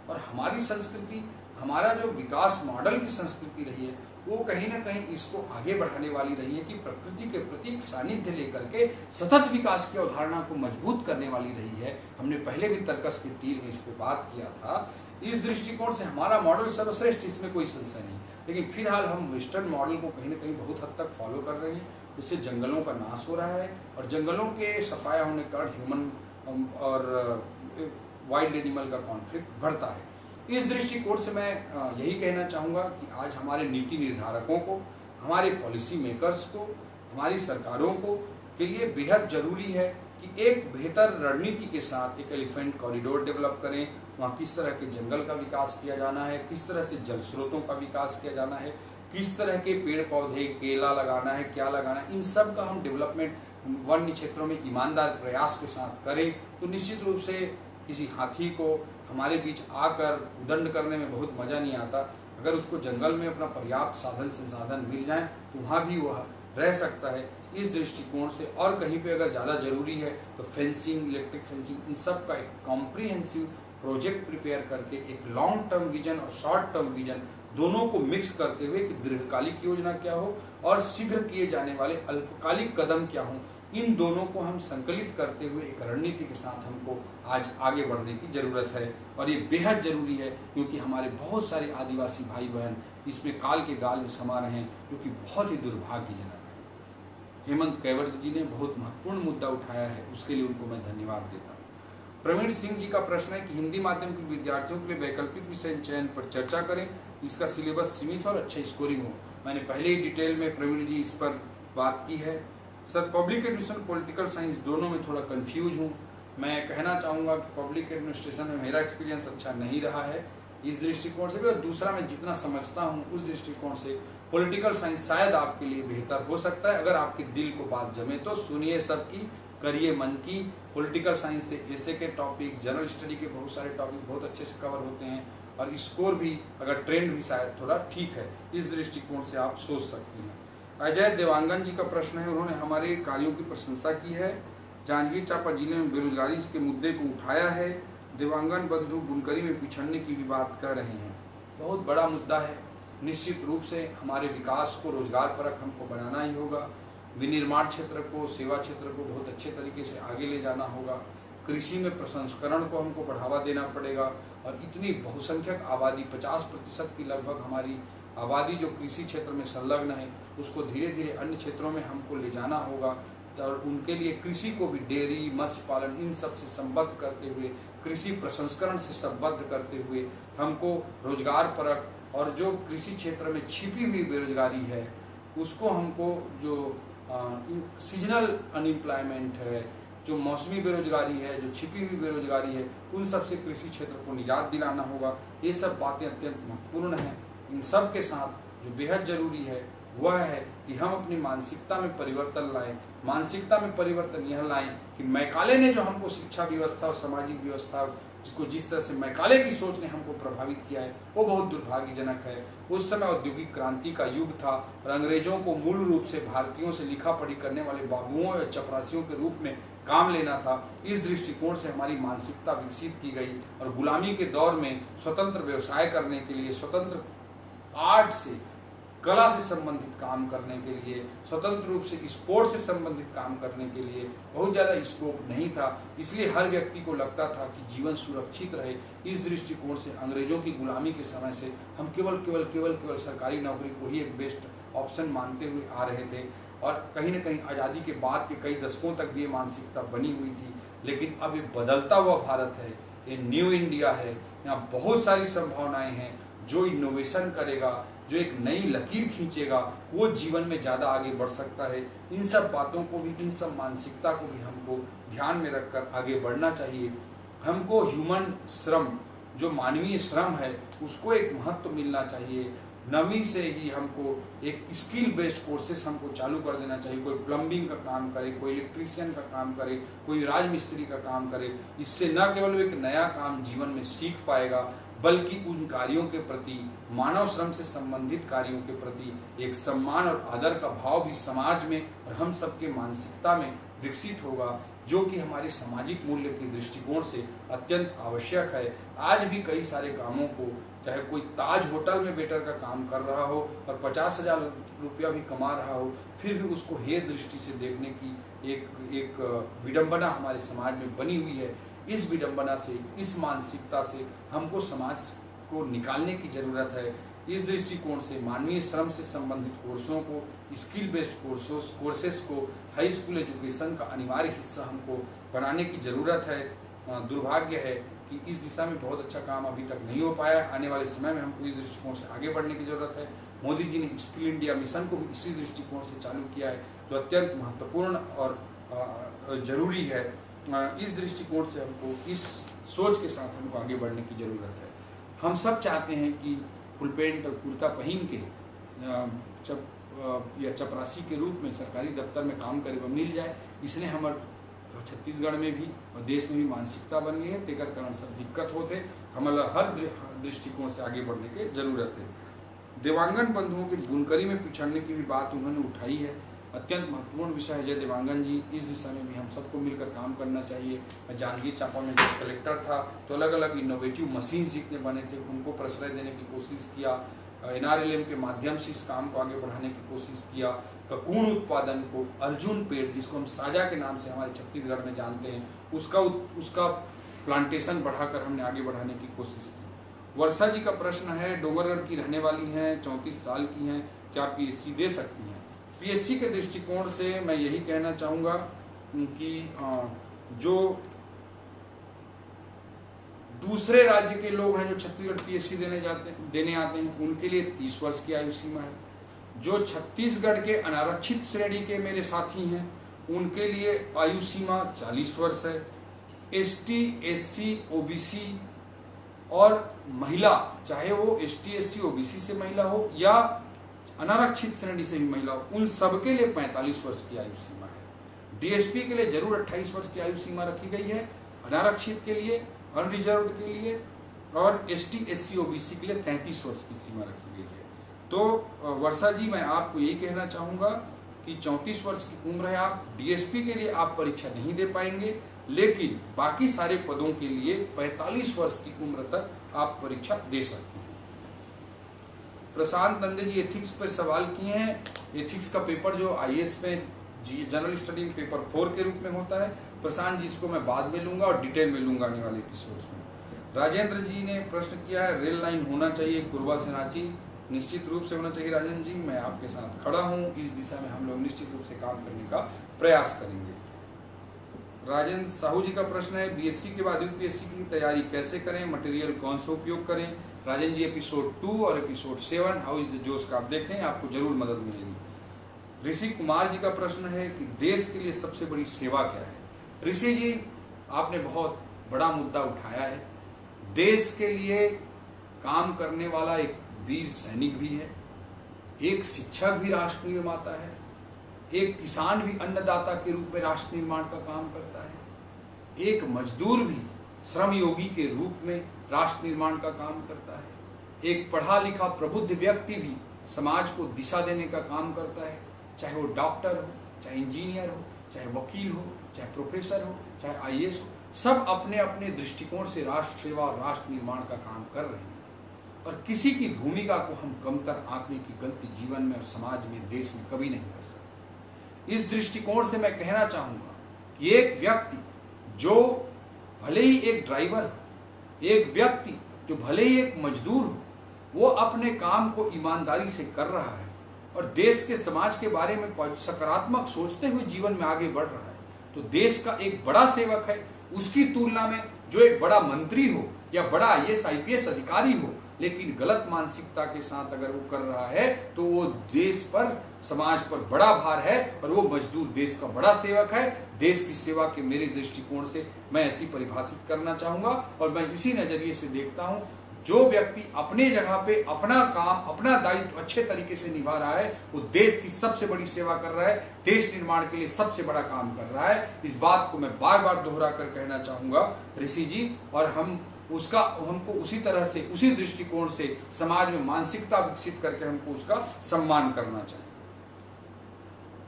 और हमारी संस्कृति, हमारा जो विकास मॉडल की संस्कृति रही है, वो कहीं ना कहीं इसको आगे बढ़ाने वाली रही है कि प्रकृति के प्रति एक सानिध्य लेकर के सतत विकास की अवधारणा को मजबूत करने वाली रही है। हमने पहले भी तर्कस के तीर में इस पर बात किया था। इस दृष्टिकोण से हमारा मॉडल सर्वश्रेष्ठ, इसमें कोई संशय नहीं। लेकिन फिलहाल हम वेस्टर्न मॉडल को कहीं ना कहीं बहुत हद तक फॉलो कर रहे हैं। उससे जंगलों का नाश हो रहा है और जंगलों के सफाया होने के कारण ह्यूमन और वाइल्ड एनिमल का कॉन्फ्लिक्ट बढ़ता है। इस दृष्टिकोण से मैं यही कहना चाहूँगा कि आज हमारे नीति निर्धारकों को, हमारे पॉलिसी मेकर्स को, हमारी सरकारों को के लिए बेहद जरूरी है कि एक बेहतर रणनीति के साथ एक एलिफेंट कॉरिडोर डेवलप करें। वहाँ किस तरह के जंगल का विकास किया जाना है, किस तरह से जल स्रोतों का विकास किया जाना है, किस तरह के पेड़ पौधे, केला लगाना है, क्या लगाना है, इन सब का हम डेवलपमेंट वन्य क्षेत्रों में ईमानदार प्रयास के साथ करें तो निश्चित रूप से किसी हाथी को हमारे बीच आकर उदंड करने में बहुत मजा नहीं आता। अगर उसको जंगल में अपना पर्याप्त साधन संसाधन मिल जाए तो वहाँ भी वह रह सकता है। इस दृष्टिकोण से और कहीं पे अगर ज़्यादा जरूरी है तो फेंसिंग, इलेक्ट्रिक फेंसिंग, इन सब का एक कॉम्प्रिहेंसिव प्रोजेक्ट प्रिपेयर करके एक लॉन्ग टर्म विजन और शॉर्ट टर्म विजन दोनों को मिक्स करते हुए कि दीर्घकालिक योजना क्या हो और शीघ्र किए जाने वाले अल्पकालिक कदम क्या हो, इन दोनों को हम संकलित करते हुए एक रणनीति के साथ हमको आज आगे बढ़ने की जरूरत है। और ये बेहद जरूरी है क्योंकि हमारे बहुत सारे आदिवासी भाई बहन इसमें काल के गाल में समा रहे हैं, जो कि बहुत ही दुर्भाग्यजनक है। हेमंत कैवर्त जी ने बहुत महत्वपूर्ण मुद्दा उठाया है, उसके लिए उनको मैं धन्यवाद देता हूँ। प्रवीण सिंह जी का प्रश्न है कि हिंदी माध्यम के विद्यार्थियों के लिए वैकल्पिक विषय चयन पर चर्चा करें जिसका सिलेबस सीमित और अच्छा स्कोरिंग हो। मैंने पहले ही डिटेल में प्रवीण जी इस पर बात की है। Sir, public administration, political science दोनों में थोड़ा कंफ्यूज हूँ। मैं कहना चाहूँगा कि पब्लिक एडमिनिस्ट्रेशन में मेरा एक्सपीरियंस अच्छा नहीं रहा है इस दृष्टिकोण से भी, और दूसरा मैं जितना समझता हूँ उस दृष्टिकोण से पॉलिटिकल साइंस शायद आपके लिए बेहतर हो सकता है। अगर आपके दिल को बात जमे तो सुनिए सबकी, करिए मन की। पॉलिटिकल साइंस से ऐसे के टॉपिक, जनरल स्टडी के बहुत सारे टॉपिक बहुत अच्छे से कवर होते हैं और स्कोर भी, अगर ट्रेंड भी शायद थोड़ा ठीक है, इस दृष्टिकोण से आप सोच सकते हैं। अजय देवांगन जी का प्रश्न है, उन्होंने हमारे कार्यों की प्रशंसा की है, जांजगीर चांपा जिले में बेरोजगारी के मुद्दे को उठाया है, देवांगन बंधु बुनकरी में पिछड़ने की भी बात कर रहे हैं। बहुत बड़ा मुद्दा है। निश्चित रूप से हमारे विकास को रोजगार परक हमको बनाना ही होगा। विनिर्माण क्षेत्र को, सेवा क्षेत्र को बहुत अच्छे तरीके से आगे ले जाना होगा। कृषि में प्रसंस्करण को हमको बढ़ावा देना पड़ेगा और इतनी बहुसंख्यक आबादी 50% की लगभग हमारी आबादी जो कृषि क्षेत्र में संलग्न है, उसको धीरे धीरे अन्य क्षेत्रों में हमको ले जाना होगा। और उनके लिए कृषि को भी डेयरी, मत्स्य पालन, इन सब से संबद्ध करते हुए, कृषि प्रसंस्करण से संबद्ध करते हुए हमको रोजगार परक और जो कृषि क्षेत्र में छिपी हुई बेरोजगारी है उसको हमको, जो सीजनल अनएम्प्लॉयमेंट है, जो मौसमी बेरोजगारी है, जो छिपी हुई बेरोजगारी है, उन सब से कृषि क्षेत्र को निजात दिलाना होगा। ये सब बातें अत्यंत महत्वपूर्ण हैं। इन सब के साथ जो बेहद जरूरी है वह है कि हम अपनी मानसिकता में परिवर्तन लाएं। मानसिकता में परिवर्तन यह लाएं कि मैकाले ने जो हमको शिक्षा व्यवस्था और सामाजिक व्यवस्था को जिस तरह से मैकाले की सोच ने हमको प्रभावित किया है वो बहुत दुर्भाग्यजनक है। उस समय औद्योगिक क्रांति का युग था और अंग्रेजों को मूल रूप से भारतीयों से लिखा पढ़ी करने वाले बाबुओं या चपरासियों के रूप में काम लेना था। इस दृष्टिकोण से हमारी मानसिकता विकसित की गई और गुलामी के दौर में स्वतंत्र व्यवसाय करने के लिए, स्वतंत्र आर्ट से, कला से संबंधित काम करने के लिए, स्वतंत्र रूप से स्पोर्ट्स से संबंधित काम करने के लिए बहुत ज़्यादा स्कोप नहीं था। इसलिए हर व्यक्ति को लगता था कि जीवन सुरक्षित रहे। इस दृष्टिकोण से अंग्रेजों की गुलामी के समय से हम केवल सरकारी नौकरी को ही एक बेस्ट ऑप्शन मानते हुए आ रहे थे। और कहीं ना कहीं आज़ादी के बाद के कई दशकों तक भी ये मानसिकता बनी हुई थी। लेकिन अब ये बदलता हुआ भारत है, ये न्यू इंडिया है, यहाँ बहुत सारी संभावनाएं हैं। जो इनोवेशन करेगा, जो एक नई लकीर खींचेगा, वो जीवन में ज़्यादा आगे बढ़ सकता है। इन सब बातों को भी, इन सब मानसिकता को भी हमको ध्यान में रखकर आगे बढ़ना चाहिए। हमको ह्यूमन श्रम, जो मानवीय श्रम है, उसको एक महत्व मिलना चाहिए। नवीं से ही हमको एक स्किल बेस्ड कोर्सेस हमको चालू कर देना चाहिए। कोई प्लम्बिंग का काम करे, कोई इलेक्ट्रीशियन का काम करे, कोई राजमिस्त्री का काम करे। इससे न केवल एक नया काम जीवन में सीख पाएगा, बल्कि उन कार्यों के प्रति, मानव श्रम से संबंधित कार्यों के प्रति एक सम्मान और आदर का भाव भी समाज में और हम सबके मानसिकता में विकसित होगा, जो कि हमारे सामाजिक मूल्य के दृष्टिकोण से अत्यंत आवश्यक है। आज भी कई सारे कामों को, चाहे कोई ताज होटल में वेटर का काम कर रहा हो और 50,000 रुपया भी कमा रहा हो, फिर भी उसको हे दृष्टि से देखने की एक विडंबना हमारे समाज में बनी हुई है। इस विडंबना से, इस मानसिकता से हमको समाज को निकालने की जरूरत है। इस दृष्टिकोण से मानवीय श्रम से संबंधित कोर्सों को, स्किल बेस्ड कोर्सेस को हाई स्कूल एजुकेशन का अनिवार्य हिस्सा हमको बनाने की ज़रूरत है। दुर्भाग्य है कि इस दिशा में बहुत अच्छा काम अभी तक नहीं हो पाया। आने वाले समय में हमको इस दृष्टिकोण से आगे बढ़ने की ज़रूरत है। मोदी जी ने स्किल इंडिया मिशन को भी इसी दृष्टिकोण से चालू किया है, जो अत्यंत महत्वपूर्ण और ज़रूरी है। इस दृष्टिकोण से हमको, इस सोच के साथ हमको आगे बढ़ने की ज़रूरत है। हम सब चाहते हैं कि फुल पैंट और कुर्ता पहन के या चपरासी के रूप में सरकारी दफ्तर में काम करे वो मिल जाए। इसने हमारे छत्तीसगढ़ में भी और देश में भी मानसिकता बन गई है। तेकर कारण सब दिक्कत होते, हमारा हर दृष्टिकोण से आगे बढ़ने की जरूरत है। देवांगन बंधुओं की बुनकरी में पिछड़ने की भी बात उन्होंने उठाई है। अत्यंत महत्वपूर्ण विषय है जय देवांगन जी। इस दिशा में भी हम सबको मिलकर काम करना चाहिए। मैं जांजगीर चांपा में जब कलेक्टर था तो अलग अलग इनोवेटिव मशीन्स जितने बने थे उनको प्रश्रय देने की कोशिश किया। NRLM के माध्यम से इस काम को आगे बढ़ाने की कोशिश किया। ककून उत्पादन को, अर्जुन पेड़ जिसको हम साजा के नाम से हमारे छत्तीसगढ़ में जानते हैं, उसका प्लांटेशन बढ़ाकर हमने आगे बढ़ाने की कोशिश की। वर्षा जी का प्रश्न है, डोंगरगढ़ की रहने वाली हैं, 34 साल की हैं, क्या PSC दे सकती हैं? PSC के दृष्टिकोण से मैं यही कहना चाहूँगा कि जो दूसरे राज्य के लोग हैं जो छत्तीसगढ़ PSC देने आते हैं, उनके लिए 30 वर्ष की आयु सीमा है। जो छत्तीसगढ़ के अनारक्षित श्रेणी के मेरे साथी हैं, उनके लिए आयु सीमा 40 वर्ष है। ST, SC, OBC और महिला, चाहे वो ST, SC, OBC से महिला हो या अनारक्षित श्रेणी से भी महिला हो, उन सबके लिए 45 वर्ष की आयु सीमा है। DSP के लिए जरूर 28 वर्ष की आयु सीमा रखी गई है, अनारक्षित के लिए, अनरिजर्व्ड के लिए और ST, SC, OBC के लिए 33 वर्ष की सीमा रखी गई है। तो वर्षा जी, मैं आपको यही कहना चाहूँगा कि 34 वर्ष की उम्र है, आप DSP के लिए आप परीक्षा नहीं दे पाएंगे, लेकिन बाकी सारे पदों के लिए 45 वर्ष की उम्र तक आप परीक्षा दे सकते हैं। प्रशांत नंदे जी एथिक्स पर सवाल किए हैं। एथिक्स का पेपर जो IAS में जनरल स्टडी पेपर 4 के रूप में होता है, प्रशांत जी इसको मैं बाद में लूंगा और डिटेल में लूंगा आने वाले एपिसोड्स में। राजेंद्र जी ने प्रश्न किया है, रेल लाइन होना चाहिए कोरबा से रांची? निश्चित रूप से होना चाहिए राजेंद्र जी, मैं आपके साथ खड़ा हूं। इस दिशा में हम लोग निश्चित रूप से काम करने का प्रयास करेंगे। राजेंद्र साहू जी का प्रश्न है, BSc के बाद UPSC की तैयारी कैसे करें, मटेरियल कौन सा उपयोग करें? राजेंद्र जी एपिसोड 2 और एपिसोड 7 हाउ इज द जोश का आप देखें, आपको जरूर मदद मिलेगी। ऋषि कुमार जी का प्रश्न है कि देश के लिए सबसे बड़ी सेवा क्या है? ऋषि जी, आपने बहुत बड़ा मुद्दा उठाया है। देश के लिए काम करने वाला एक वीर सैनिक भी है, एक शिक्षक भी राष्ट्र निर्माता है, एक किसान भी अन्नदाता के रूप में राष्ट्र निर्माण का काम करता है, एक मजदूर भी श्रम योगी के रूप में राष्ट्र निर्माण का काम करता है, एक पढ़ा लिखा प्रबुद्ध व्यक्ति भी समाज को दिशा देने का काम करता है, चाहे वो डॉक्टर हो, चाहे इंजीनियर हो, चाहे वकील हो, चाहे प्रोफेसर हो, चाहे IAS हो, सब अपने अपने दृष्टिकोण से राष्ट्र सेवा और राष्ट्र निर्माण का काम कर रहे हैं। और किसी की भूमिका को हम कमतर आंकने की गलती जीवन में और समाज में, देश में कभी नहीं कर सकते। इस दृष्टिकोण से मैं कहना चाहूँगा कि एक व्यक्ति जो भले ही एक ड्राइवर हो, एक व्यक्ति जो भले ही एक मजदूर हो, वो अपने काम को ईमानदारी से कर रहा है और देश के समाज के बारे में सकारात्मक सोचते हुए जीवन में आगे बढ़ रहा है, तो देश का एक बड़ा सेवक है, उसकी तुलना में जो एक बड़ा मंत्री हो या बड़ा आईएएस आईपीएस अधिकारी हो लेकिन गलत मानसिकता के साथ अगर वो कर रहा है तो वो देश पर, समाज पर बड़ा भार है और वो मजदूर देश का बड़ा सेवक है। देश की सेवा के मेरे दृष्टिकोण से मैं ऐसी परिभाषित करना चाहूंगा और मैं इसी नजरिए से देखता हूं। जो व्यक्ति अपने जगह पे अपना काम, अपना दायित्व अच्छे तरीके से निभा रहा है वो देश की सबसे बड़ी सेवा कर रहा है, देश निर्माण के लिए सबसे बड़ा काम कर रहा है। इस बात को मैं बार बार दोहरा कर कहना चाहूंगा ऋषि जी, और हमको उसी तरह से, उसी दृष्टिकोण से समाज में मानसिकता विकसित करके हमको उसका सम्मान करना चाहिए।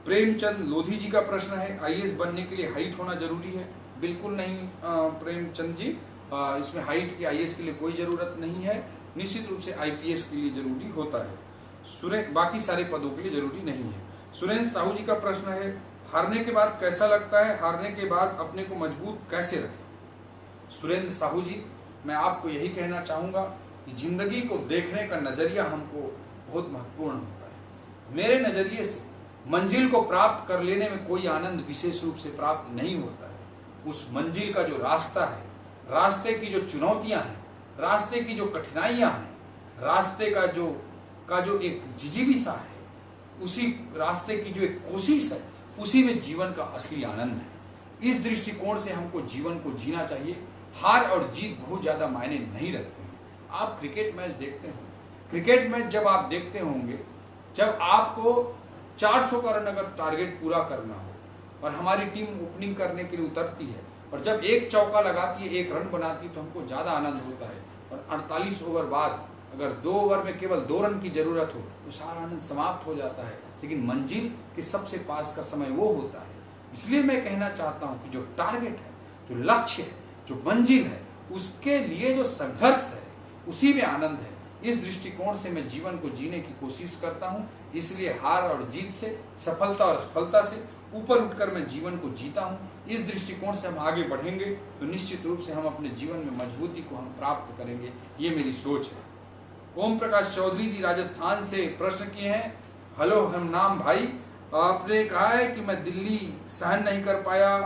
प्रेमचंद लोधी जी का प्रश्न है, आईएएस बनने के लिए हाइट होना जरूरी है? बिल्कुल नहीं प्रेमचंद जी, इसमें हाइट की आईएएस के लिए कोई जरूरत नहीं है। निश्चित रूप से आईपीएस के लिए जरूरी होता है, बाकी सारे पदों के लिए जरूरी नहीं है। सुरेंद्र साहू जी का प्रश्न है, हारने के बाद कैसा लगता है, हारने के बाद अपने को मजबूत कैसे रखें? सुरेंद्र साहू जी, मैं आपको यही कहना चाहूंगा कि जिंदगी को देखने का नजरिया हमको बहुत महत्वपूर्ण होता है। मेरे नजरिए से मंजिल को प्राप्त कर लेने में कोई आनंद विशेष रूप से प्राप्त नहीं होता है। उस मंजिल का जो रास्ता है, रास्ते की जो चुनौतियां हैं, रास्ते की जो कठिनाइयां हैं, रास्ते का जो एक जिजीविसा है, उसी रास्ते की जो एक कोशिश है, उसी में जीवन का असली आनंद है। इस दृष्टिकोण से हमको जीवन को जीना चाहिए। हार और जीत बहुत ज्यादा मायने नहीं रखते हैं। आप क्रिकेट मैच देखते हो, क्रिकेट मैच जब आप देखते होंगे, जब आपको 400 का रन अगर टारगेट पूरा करना हो और हमारी टीम ओपनिंग करने के लिए उतरती है और जब एक चौका लगाती है, एक रन बनाती है, तो हमको ज्यादा आनंद होता है। और 48 ओवर बाद अगर 2 ओवर में केवल 2 रन की जरूरत हो तो सारा आनंद समाप्त हो जाता है। लेकिन मंजिल के सबसे पास का समय वो होता है। इसलिए मैं कहना चाहता हूं कि जो टारगेट है, जो लक्ष्य है, जो मंजिल है, उसके लिए जो संघर्ष है, उसी में आनंद है। इस दृष्टिकोण से मैं जीवन को जीने की कोशिश करता हूं। इसलिए हार और जीत से, सफलता और असफलता से ऊपर उठकर मैं जीवन को जीता हूं। इस दृष्टिकोण से हम आगे बढ़ेंगे तो निश्चित रूप से हम अपने जीवन में मजबूती को हम प्राप्त करेंगे, ये मेरी सोच है। ओम प्रकाश चौधरी जी राजस्थान से प्रश्न किए हैं, हेलो हम नाम भाई, आपने कहा है कि मैं दिल्ली सहन नहीं कर पाया,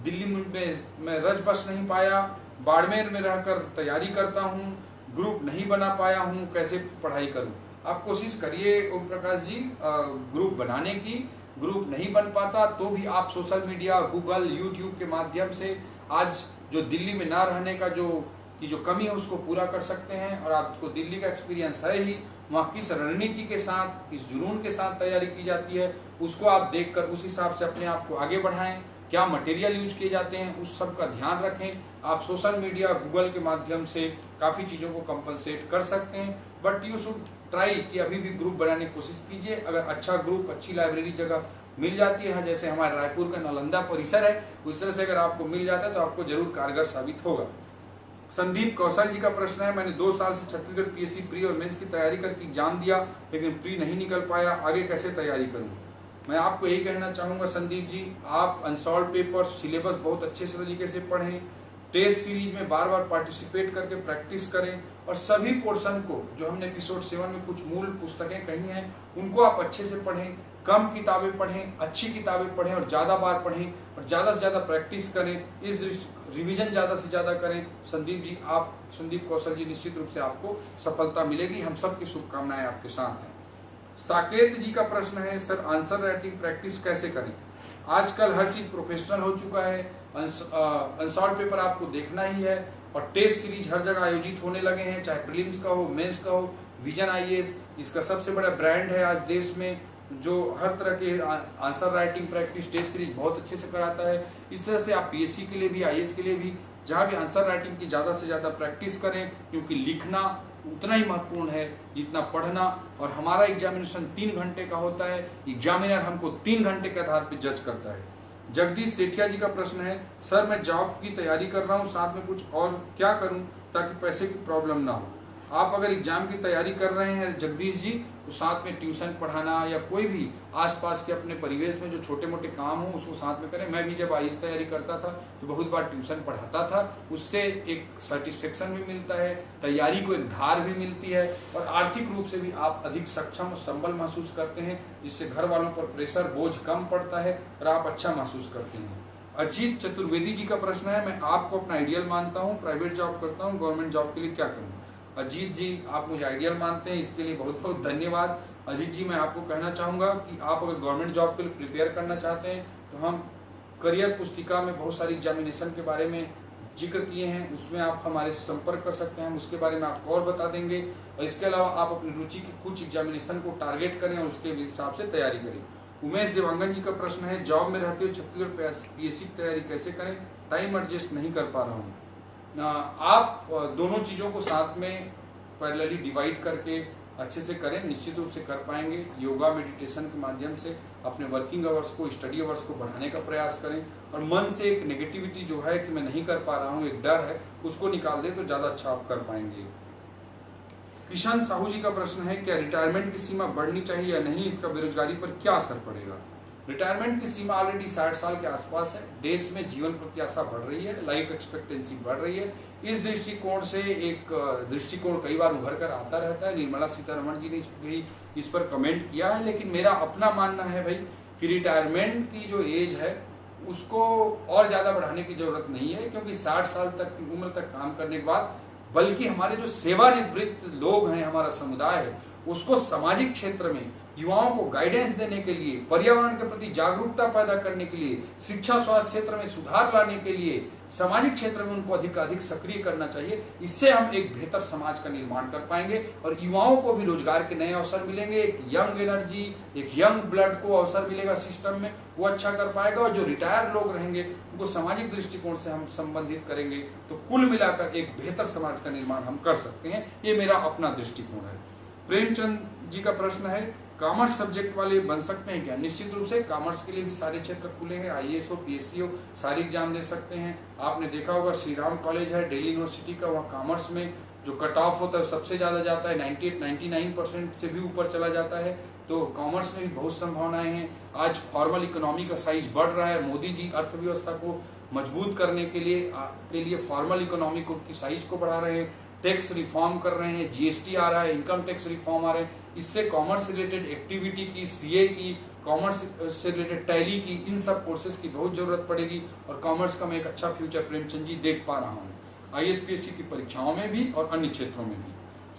दिल्ली में मैं रज बस नहीं पाया, बाड़मेर में रहकर तैयारी करता हूँ, ग्रुप नहीं बना पाया हूँ, कैसे पढ़ाई करूँ? आप कोशिश करिए ओम प्रकाश जी ग्रुप बनाने की। ग्रुप नहीं बन पाता तो भी आप सोशल मीडिया, गूगल, यूट्यूब के माध्यम से आज जो दिल्ली में ना रहने का जो कमी है उसको पूरा कर सकते हैं। और आपको दिल्ली का एक्सपीरियंस है ही, वहाँ किस रणनीति के साथ, किस जुनून के साथ तैयारी की जाती है, उसको आप देखकर उस हिसाब से अपने आप को आगे बढ़ाएं। क्या मटेरियल यूज किए जाते हैं उस सब का ध्यान रखें। आप सोशल मीडिया, गूगल के माध्यम से काफ़ी चीज़ों को कंपनसेट कर सकते हैं, बट यू शुड ट्राई कि अभी भी ग्रुप बनाने की कोशिश कीजिए। अगर अच्छा ग्रुप, अच्छी लाइब्रेरी जगह मिल जाती है, जैसे हमारे रायपुर का नालंदा परिसर है, उस तरह से अगर आपको मिल जाता है तो आपको जरूर कारगर साबित होगा। संदीप कौशल जी का प्रश्न है, मैंने 2 साल से छत्तीसगढ़ पीएससी प्री और मेंस की तैयारी करके एग्जाम दिया लेकिन प्री नहीं निकल पाया, आगे कैसे तैयारी करूं? मैं आपको यही कहना चाहूंगा संदीप जी, आप अनसॉल्व पेपर, सिलेबस बहुत अच्छे से तरीके से पढ़ें, टेस्ट सीरीज में बार बार पार्टिसिपेट करके प्रैक्टिस करें और सभी पोर्शन को जो हमने एपिसोड 7 में कुछ मूल पुस्तकें कही हैं उनको आप अच्छे से पढ़ें, कम किताबें पढ़ें, अच्छी किताबें पढ़ें और ज़्यादा बार पढ़ें और ज़्यादा से ज़्यादा प्रैक्टिस करें। इस रिवीजन ज़्यादा से ज़्यादा करें। संदीप जी, आप, संदीप कौशल जी, निश्चित रूप से आपको सफलता मिलेगी। हम सबकी शुभकामनाएं आपके साथ हैं। साकेत जी का प्रश्न है, सर आंसर राइटिंग प्रैक्टिस कैसे करें? आजकल हर चीज़ प्रोफेशनल हो चुका है, अनसॉल्व पेपर आपको देखना ही है और टेस्ट सीरीज हर जगह आयोजित होने लगे हैं, चाहे प्रीलिम्स का हो, मेंस का हो। विजन आईएएस इसका सबसे बड़ा ब्रांड है आज देश में, जो हर तरह के answer writing practice, test series बहुत अच्छे से कराता है। इस तरह से आप पीएससी के लिए भी, आईएएस के लिए भी, जहाँ भी आंसर राइटिंग की ज़्यादा से ज़्यादा प्रैक्टिस करें, क्योंकि लिखना उतना ही महत्वपूर्ण है जितना पढ़ना। और हमारा एग्जामिनेशन 3 घंटे का होता है, एग्जामिनर हमको 3 घंटे के आधार पर जज करता है। जगदीश सेठिया जी का प्रश्न है, सर मैं जॉब की तैयारी कर रहा हूँ, साथ में कुछ और क्या करूँ ताकि पैसे की प्रॉब्लम ना हो? आप अगर एग्जाम की तैयारी कर रहे हैं जगदीश जी, तो साथ में ट्यूशन पढ़ाना या कोई भी आसपास के अपने परिवेश में जो छोटे मोटे काम हो उसको साथ में करें। मैं भी जब आईएएस तैयारी करता था तो बहुत बार ट्यूशन पढ़ाता था, उससे एक सेटिस्फेक्शन भी मिलता है, तैयारी को एक धार भी मिलती है और आर्थिक रूप से भी आप अधिक सक्षम और संबल महसूस करते हैं, जिससे घर वालों पर प्रेशर बोझ कम पड़ता है और आप अच्छा महसूस करते हैं। अजीत चतुर्वेदी जी का प्रश्न है, मैं आपको अपना आइडियल मानता हूँ, प्राइवेट जॉब करता हूँ, गवर्नमेंट जॉब के लिए क्या करूँ? अजीत जी, आप मुझे आइडियल मानते हैं, इसके लिए बहुत बहुत धन्यवाद। अजीत जी, मैं आपको कहना चाहूँगा कि आप अगर गवर्नमेंट जॉब के लिए प्रिपेयर करना चाहते हैं तो हम करियर पुस्तिका में बहुत सारी एग्जामिनेशन के बारे में जिक्र किए हैं, उसमें आप हमारे से संपर्क कर सकते हैं, हम उसके बारे में आपको और बता देंगे। और इसके अलावा आप अपनी रुचि की कुछ एग्जामिनेशन को टारगेट करें और उसके हिसाब से तैयारी करें। उमेश देवांगन जी का प्रश्न है, जॉब में रहते हुए छत्तीसगढ़ पीएससी की तैयारी कैसे करें, टाइम एडजस्ट नहीं कर पा रहा हूँ। आप दोनों चीज़ों को साथ में पैरेलली डिवाइड करके अच्छे से करें, निश्चित रूप से कर पाएंगे। योगा मेडिटेशन के माध्यम से अपने वर्किंग आवर्स को, स्टडी आवर्स को बढ़ाने का प्रयास करें और मन से एक नेगेटिविटी जो है कि मैं नहीं कर पा रहा हूँ, एक डर है, उसको निकाल दें तो ज़्यादा अच्छा आप कर पाएंगे। किशन साहू जी का प्रश्न है, क्या रिटायरमेंट की सीमा बढ़नी चाहिए या नहीं, इसका बेरोजगारी पर क्या असर पड़ेगा? रिटायरमेंट की सीमा ऑलरेडी 60 साल के आसपास है। देश में जीवन प्रत्याशा बढ़ रही है, लाइफ एक्सपेक्टेंसी बढ़ रही है। इस दृष्टिकोण से एक दृष्टिकोण कई बार उभर कर आता रहता है। निर्मला सीतारमण जी ने इस पर कमेंट किया है, लेकिन मेरा अपना मानना है भाई कि रिटायरमेंट की जो एज है उसको और ज़्यादा बढ़ाने की जरूरत नहीं है, क्योंकि 60 साल तक की उम्र तक काम करने के बाद बल्कि हमारे जो सेवानिवृत्त लोग हैं, हमारा समुदाय है, उसको सामाजिक क्षेत्र में युवाओं को गाइडेंस देने के लिए, पर्यावरण के प्रति जागरूकता पैदा करने के लिए, शिक्षा स्वास्थ्य क्षेत्र में सुधार लाने के लिए सामाजिक क्षेत्र में उनको अधिक सक्रिय करना चाहिए। इससे हम एक बेहतर समाज का निर्माण कर पाएंगे और युवाओं को भी रोजगार के नए अवसर मिलेंगे, एक यंग एनर्जी, एक यंग ब्लड को अवसर मिलेगा सिस्टम में, वो अच्छा कर पाएगा। और जो रिटायर लोग रहेंगे उनको सामाजिक दृष्टिकोण से हम संबंधित करेंगे तो कुल मिलाकर एक बेहतर समाज का निर्माण हम कर सकते हैं। ये मेरा अपना दृष्टिकोण है। प्रेमचंद जी का प्रश्न है, कॉमर्स सब्जेक्ट वाले बन सकते हैं क्या? निश्चित रूप से कॉमर्स के लिए भी सारे क्षेत्र खुले हैं, आईएएस हो, पीएससी हो, सारे एग्जाम दे सकते हैं। आपने देखा होगा श्री राम कॉलेज है दिल्ली यूनिवर्सिटी का, वहाँ कॉमर्स में जो कट ऑफ होता है सबसे ज़्यादा जाता है, 98-99% से भी ऊपर चला जाता है। तो कॉमर्स में भी बहुत संभावनाएं हैं। आज फॉर्मल इकोनॉमी का साइज बढ़ रहा है। मोदी जी अर्थव्यवस्था को मजबूत करने के लिए फॉर्मल इकोनॉमी की साइज को बढ़ा रहे हैं, टैक्स रिफॉर्म कर रहे हैं, जीएसटी आ रहा है, इनकम टैक्स रिफॉर्म आ रहे हैं। इससे कॉमर्स रिलेटेड एक्टिविटी की, सीए की, कॉमर्स से रिलेटेड टैली की, इन सब कोर्सेज की बहुत जरूरत पड़ेगी और कॉमर्स का मैं एक अच्छा फ्यूचर प्रेमचंद जी देख पा रहा हूँ, आईएएस-पीएससी की परीक्षाओं में भी और अन्य क्षेत्रों में भी।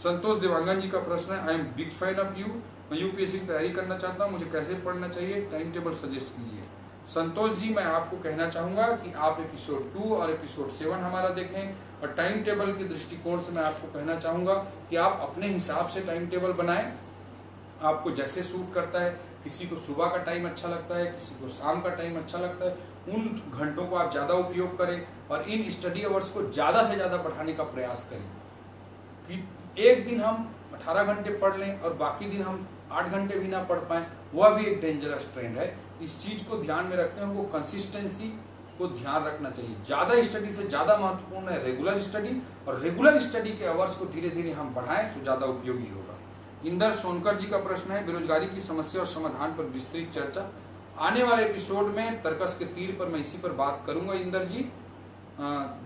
संतोष देवांगन जी का प्रश्न है, I am big fan of you, मैं यूपीएससी की तैयारी करना चाहता हूँ, मुझे कैसे पढ़ना चाहिए, टाइम टेबल सजेस्ट कीजिए। संतोष जी, मैं आपको कहना चाहूँगा कि आप एपिसोड 2 और एपिसोड 7 हमारा देखें और टाइम टेबल के दृष्टिकोण से मैं आपको कहना चाहूँगा कि आप अपने हिसाब से टाइम टेबल बनाएं, आपको जैसे सूट करता है। किसी को सुबह का टाइम अच्छा लगता है, किसी को शाम का टाइम अच्छा लगता है, उन घंटों को आप ज़्यादा उपयोग करें और इन स्टडी आवर्स को ज़्यादा से ज़्यादा बढ़ाने का प्रयास करें कि एक दिन हम 18 घंटे पढ़ लें और बाकी दिन हम 8 घंटे भी ना पढ़ पाएं, वह भी एक डेंजरस ट्रेंड है। इस चीज़ को ध्यान में रखते हैं, हमको कंसिस्टेंसी को ध्यान रखना चाहिए। ज़्यादा स्टडी से ज़्यादा महत्वपूर्ण है रेगुलर स्टडी, और रेगुलर स्टडी के आवर्स को धीरे धीरे हम बढ़ाएं तो ज़्यादा उपयोगी होगा। इंदर सोनकर जी का प्रश्न है, बेरोजगारी की समस्या और समाधान पर विस्तृत चर्चा। आने वाले एपिसोड में तर्कस के तीर पर मैं इसी पर बात करूंगा। इंदर जी।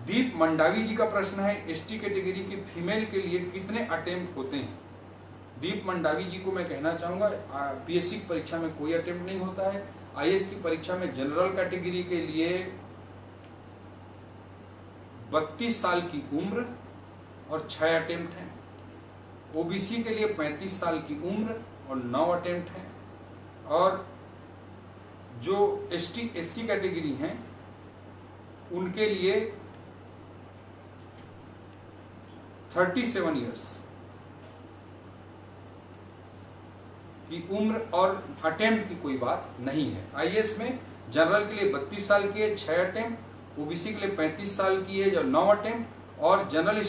दीप मंडावी जी का प्रश्न है, एसटी कैटेगरी की फीमेल के लिए कितने अटेम्प्ट होते हैं? दीप मंडावी जी को मैं कहना चाहूँगा, पीएससी की परीक्षा में कोई अटेम्प्ट नहीं होता है। आईएएस की परीक्षा में जनरल कैटेगरी के लिए 32 साल की उम्र और 6 अटेम्प्ट हैं। ओबीसी के लिए 35 साल की उम्र और 9 अटेम्प्ट हैं। और जो एसटी एससी कैटेगरी हैं उनके लिए 37 इयर्स की उम्र और अटेम्प्ट की कोई बात नहीं है। आईएएस में जनरल के लिए 32 साल की एज, 6 अटेम्प्ट, ओबीसी के लिए 35 साल की एज और 9 अटेम्प्ट, और जनरल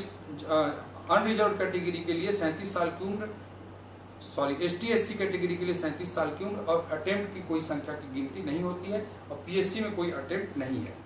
अनरिजर्व कैटेगरी के लिए 37 साल की उम्र, एसटी एससी कैटेगरी के लिए 37 साल की उम्र, और अटेम्प्ट की कोई संख्या की गिनती नहीं होती है और पीएससी में कोई अटेम्प्ट नहीं है।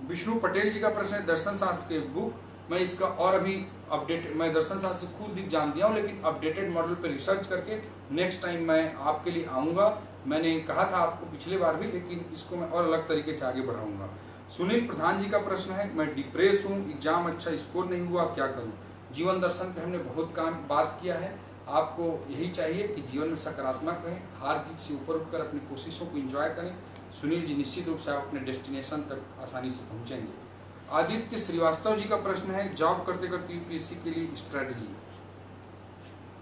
विष्णु पटेल जी का प्रश्न है, दर्शन शास्त्र के बुक मैं इसका और अभी अपडेट, मैं दर्शन शास्त्र से खुद एग्जाम दिया हूँ, लेकिन अपडेटेड मॉडल पे रिसर्च करके नेक्स्ट टाइम मैं आपके लिए आऊँगा। मैंने कहा था आपको पिछले बार भी, लेकिन इसको मैं और अलग तरीके से आगे बढ़ाऊंगा। सुनील प्रधान जी का प्रश्न है, मैं डिप्रेस हूँ, एग्जाम अच्छा स्कोर नहीं हुआ, क्या करूँ? जीवन दर्शन पे हमने बहुत बात किया है। आपको यही चाहिए कि जीवन में सकारात्मक रहें, हार जीत से ऊपर उठकर अपनी कोशिशों को एंजॉय करें। सुनील जी, निश्चित रूप से आप अपने डेस्टिनेशन तक आसानी से पहुंचेंगे। आदित्य श्रीवास्तव जी का प्रश्न है, जॉब करते करते यूपीएससी के लिए स्ट्रेटजी,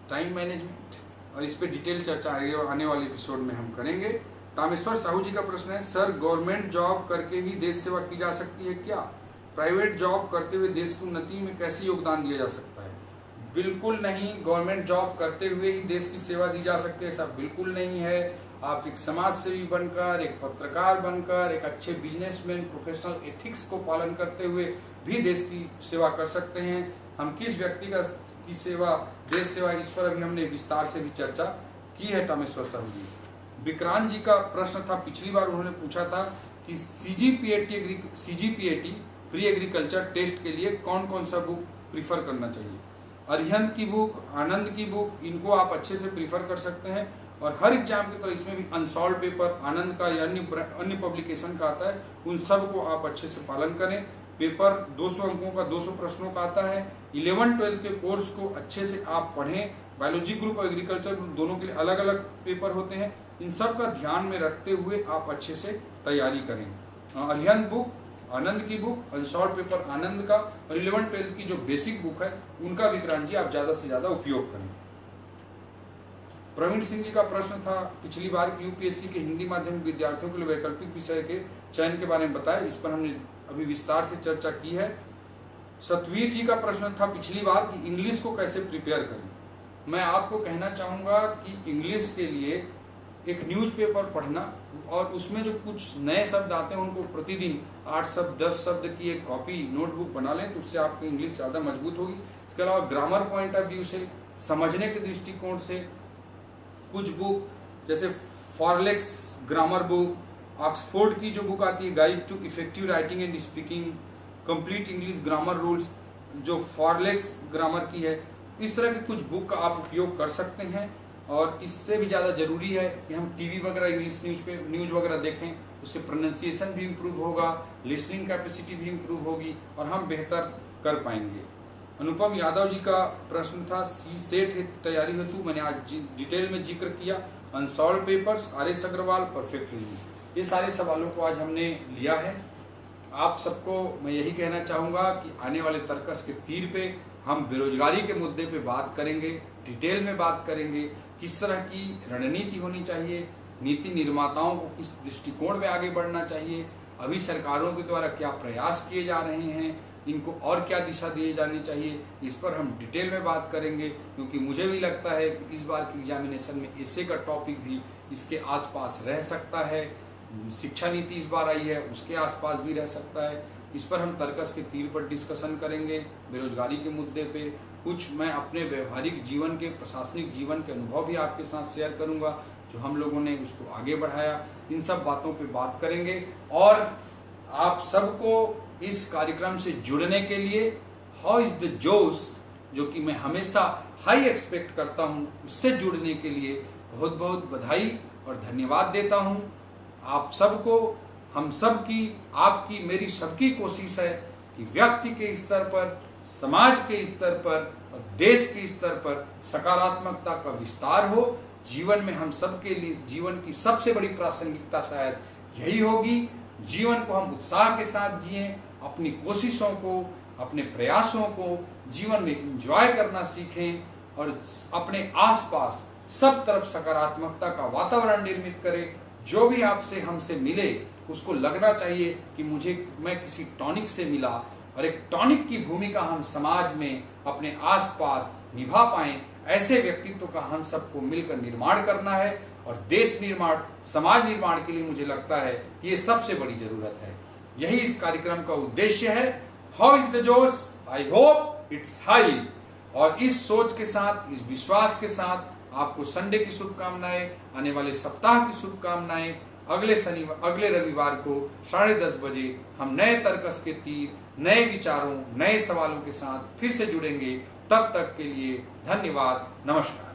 टाइम मैनेजमेंट, और इस पर डिटेल चर्चा आने वाले एपिसोड में हम करेंगे। तामेश्वर साहू जी का प्रश्न है, सर गवर्नमेंट जॉब करके ही देश सेवा की जा सकती है क्या? प्राइवेट जॉब करते हुए देश की उन्नति में कैसे योगदान दिया जा सकता है? बिल्कुल नहीं, गवर्नमेंट जॉब करते हुए ही देश की सेवा दी जा सकती है, ऐसा बिल्कुल नहीं है। आप एक समाज सेवी बनकर, एक पत्रकार बनकर, एक अच्छे बिजनेसमैन, प्रोफेशनल एथिक्स को पालन करते हुए भी देश की सेवा कर सकते हैं। हम किस व्यक्ति की सेवा, देश सेवा, इस पर अभी हमने विस्तार से भी चर्चा की है। तामेश्वर साहू जी, विक्रांत जी का प्रश्न था, पिछली बार उन्होंने पूछा था कि सीजीपीएटी प्री एग्रीकल्चर टेस्ट के लिए कौन कौन सा बुक प्रीफर करना चाहिए? अरिहंत की बुक, आनंद की बुक, इनको आप अच्छे से प्रीफर कर सकते हैं। और हर एग्जाम की तरह इसमें भी अनसॉल्व पेपर आनंद का या अन्य पब्लिकेशन का आता है, उन सब को आप अच्छे से पालन करें। पेपर 200 अंकों का 200 प्रश्नों का आता है। 11-12 के कोर्स को अच्छे से आप पढ़ें। बायोलॉजी ग्रुप और एग्रीकल्चर ग्रुप दोनों के लिए अलग अलग पेपर होते हैं। इन सब का ध्यान में रखते हुए आप अच्छे से तैयारी करें। अरिहंत बुक, आनंद की बुक, अनसॉल्व पेपर आनंद का, और 11-12 की जो बेसिक बुक है उनका विक्रांत जी आप ज्यादा से ज्यादा उपयोग करें। प्रवीण सिंह जी का प्रश्न था, पिछली बार यूपीएससी के हिंदी माध्यम विद्यार्थियों के लिए वैकल्पिक विषय के चयन के बारे में बताएं। इस पर हमने अभी विस्तार से चर्चा की है। सतवीर जी का प्रश्न था पिछली बार कि इंग्लिश को कैसे प्रिपेयर करें। मैं आपको कहना चाहूंगा कि इंग्लिश के लिए एक न्यूज़पेपर पढ़ना, और उसमें जो कुछ नए शब्द आते हैं उनको प्रतिदिन 8 शब्द 10 शब्द की एक कॉपी नोटबुक बना लें, तो उससे आपकी इंग्लिश ज़्यादा मजबूत होगी। इसके अलावा ग्रामर पॉइंट ऑफ व्यू से, समझने के दृष्टिकोण से कुछ बुक जैसे फॉरलेक्स ग्रामर बुक, ऑक्सफोर्ड की जो बुक आती है guide to effective writing and speaking, complete English grammar rules, जो फॉरलेक्स ग्रामर की है, इस तरह की कुछ बुक का आप उपयोग कर सकते हैं। और इससे भी ज़्यादा जरूरी है कि हम टीवी वगैरह इंग्लिश न्यूज वगैरह देखें, उससे प्रोनाउंसिएशन भी इम्प्रूव होगा, लिसनिंग कैपेसिटी भी इम्प्रूव होगी और हम बेहतर कर पाएंगे। अनुपम यादव जी का प्रश्न था, सेट तैयारी हेतु मैंने आज डिटेल में जिक्र किया। Unsolved papers, R S. Aggarwal, perfect reasoning, ये सारे सवालों को आज हमने लिया है। आप सबको मैं यही कहना चाहूँगा कि आने वाले तर्कस के तीर पे हम बेरोजगारी के मुद्दे पे बात करेंगे, डिटेल में बात करेंगे, किस तरह की रणनीति होनी चाहिए, नीति निर्माताओं को किस दृष्टिकोण में आगे बढ़ना चाहिए, अभी सरकारों के द्वारा क्या प्रयास किए जा रहे हैं, इनको और क्या दिशा दिए जानी चाहिए, इस पर हम डिटेल में बात करेंगे। क्योंकि मुझे भी लगता है कि इस बार की एग्जामिनेशन में ऐसे का टॉपिक भी इसके आसपास रह सकता है। शिक्षा नीति इस बार आई है, उसके आसपास भी रह सकता है। इस पर हम तर्कस के तीर पर डिस्कशन करेंगे। बेरोजगारी के मुद्दे पे कुछ मैं अपने व्यवहारिक जीवन के, प्रशासनिक जीवन के अनुभव भी आपके साथ शेयर करूंगा, जो हम लोगों ने उसको आगे बढ़ाया। इन सब बातों पे बात करेंगे। और आप सबको इस कार्यक्रम से जुड़ने के लिए हाउ इज द जोश, जो कि मैं हमेशा हाई एक्सपेक्ट करता हूं, उससे जुड़ने के लिए बहुत बहुत बधाई और धन्यवाद देता हूं। आप सबको, हम सब की, आपकी, मेरी सबकी कोशिश है कि व्यक्ति के स्तर पर, समाज के स्तर पर और देश के स्तर पर सकारात्मकता का विस्तार हो। जीवन में हम सबके लिए जीवन की सबसे बड़ी प्रासंगिकता शायद यही होगी। जीवन को हम उत्साह के साथ जिएं, अपनी कोशिशों को, अपने प्रयासों को जीवन में एंजॉय करना सीखें और अपने आसपास सब तरफ सकारात्मकता का वातावरण निर्मित करें। जो भी आपसे, हमसे मिले, उसको लगना चाहिए कि मैं किसी टॉनिक से मिला, और एक टॉनिक की भूमिका हम समाज में अपने आसपास निभा पाएं। ऐसे व्यक्तित्व का हम सबको मिलकर निर्माण करना है। और देश निर्माण, समाज निर्माण के लिए मुझे लगता है कि ये सबसे बड़ी जरूरत है। यही इस कार्यक्रम का उद्देश्य है। हाउ इज द जोश, आई होप इट्स हाई। और इस सोच के साथ, इस विश्वास के साथ आपको संडे की शुभकामनाएं, आने वाले सप्ताह की शुभकामनाएं। अगले रविवार को 10:30 बजे हम नए तर्कस के तीर, नए विचारों, नए सवालों के साथ फिर से जुड़ेंगे। तब तक के लिए धन्यवाद, नमस्कार।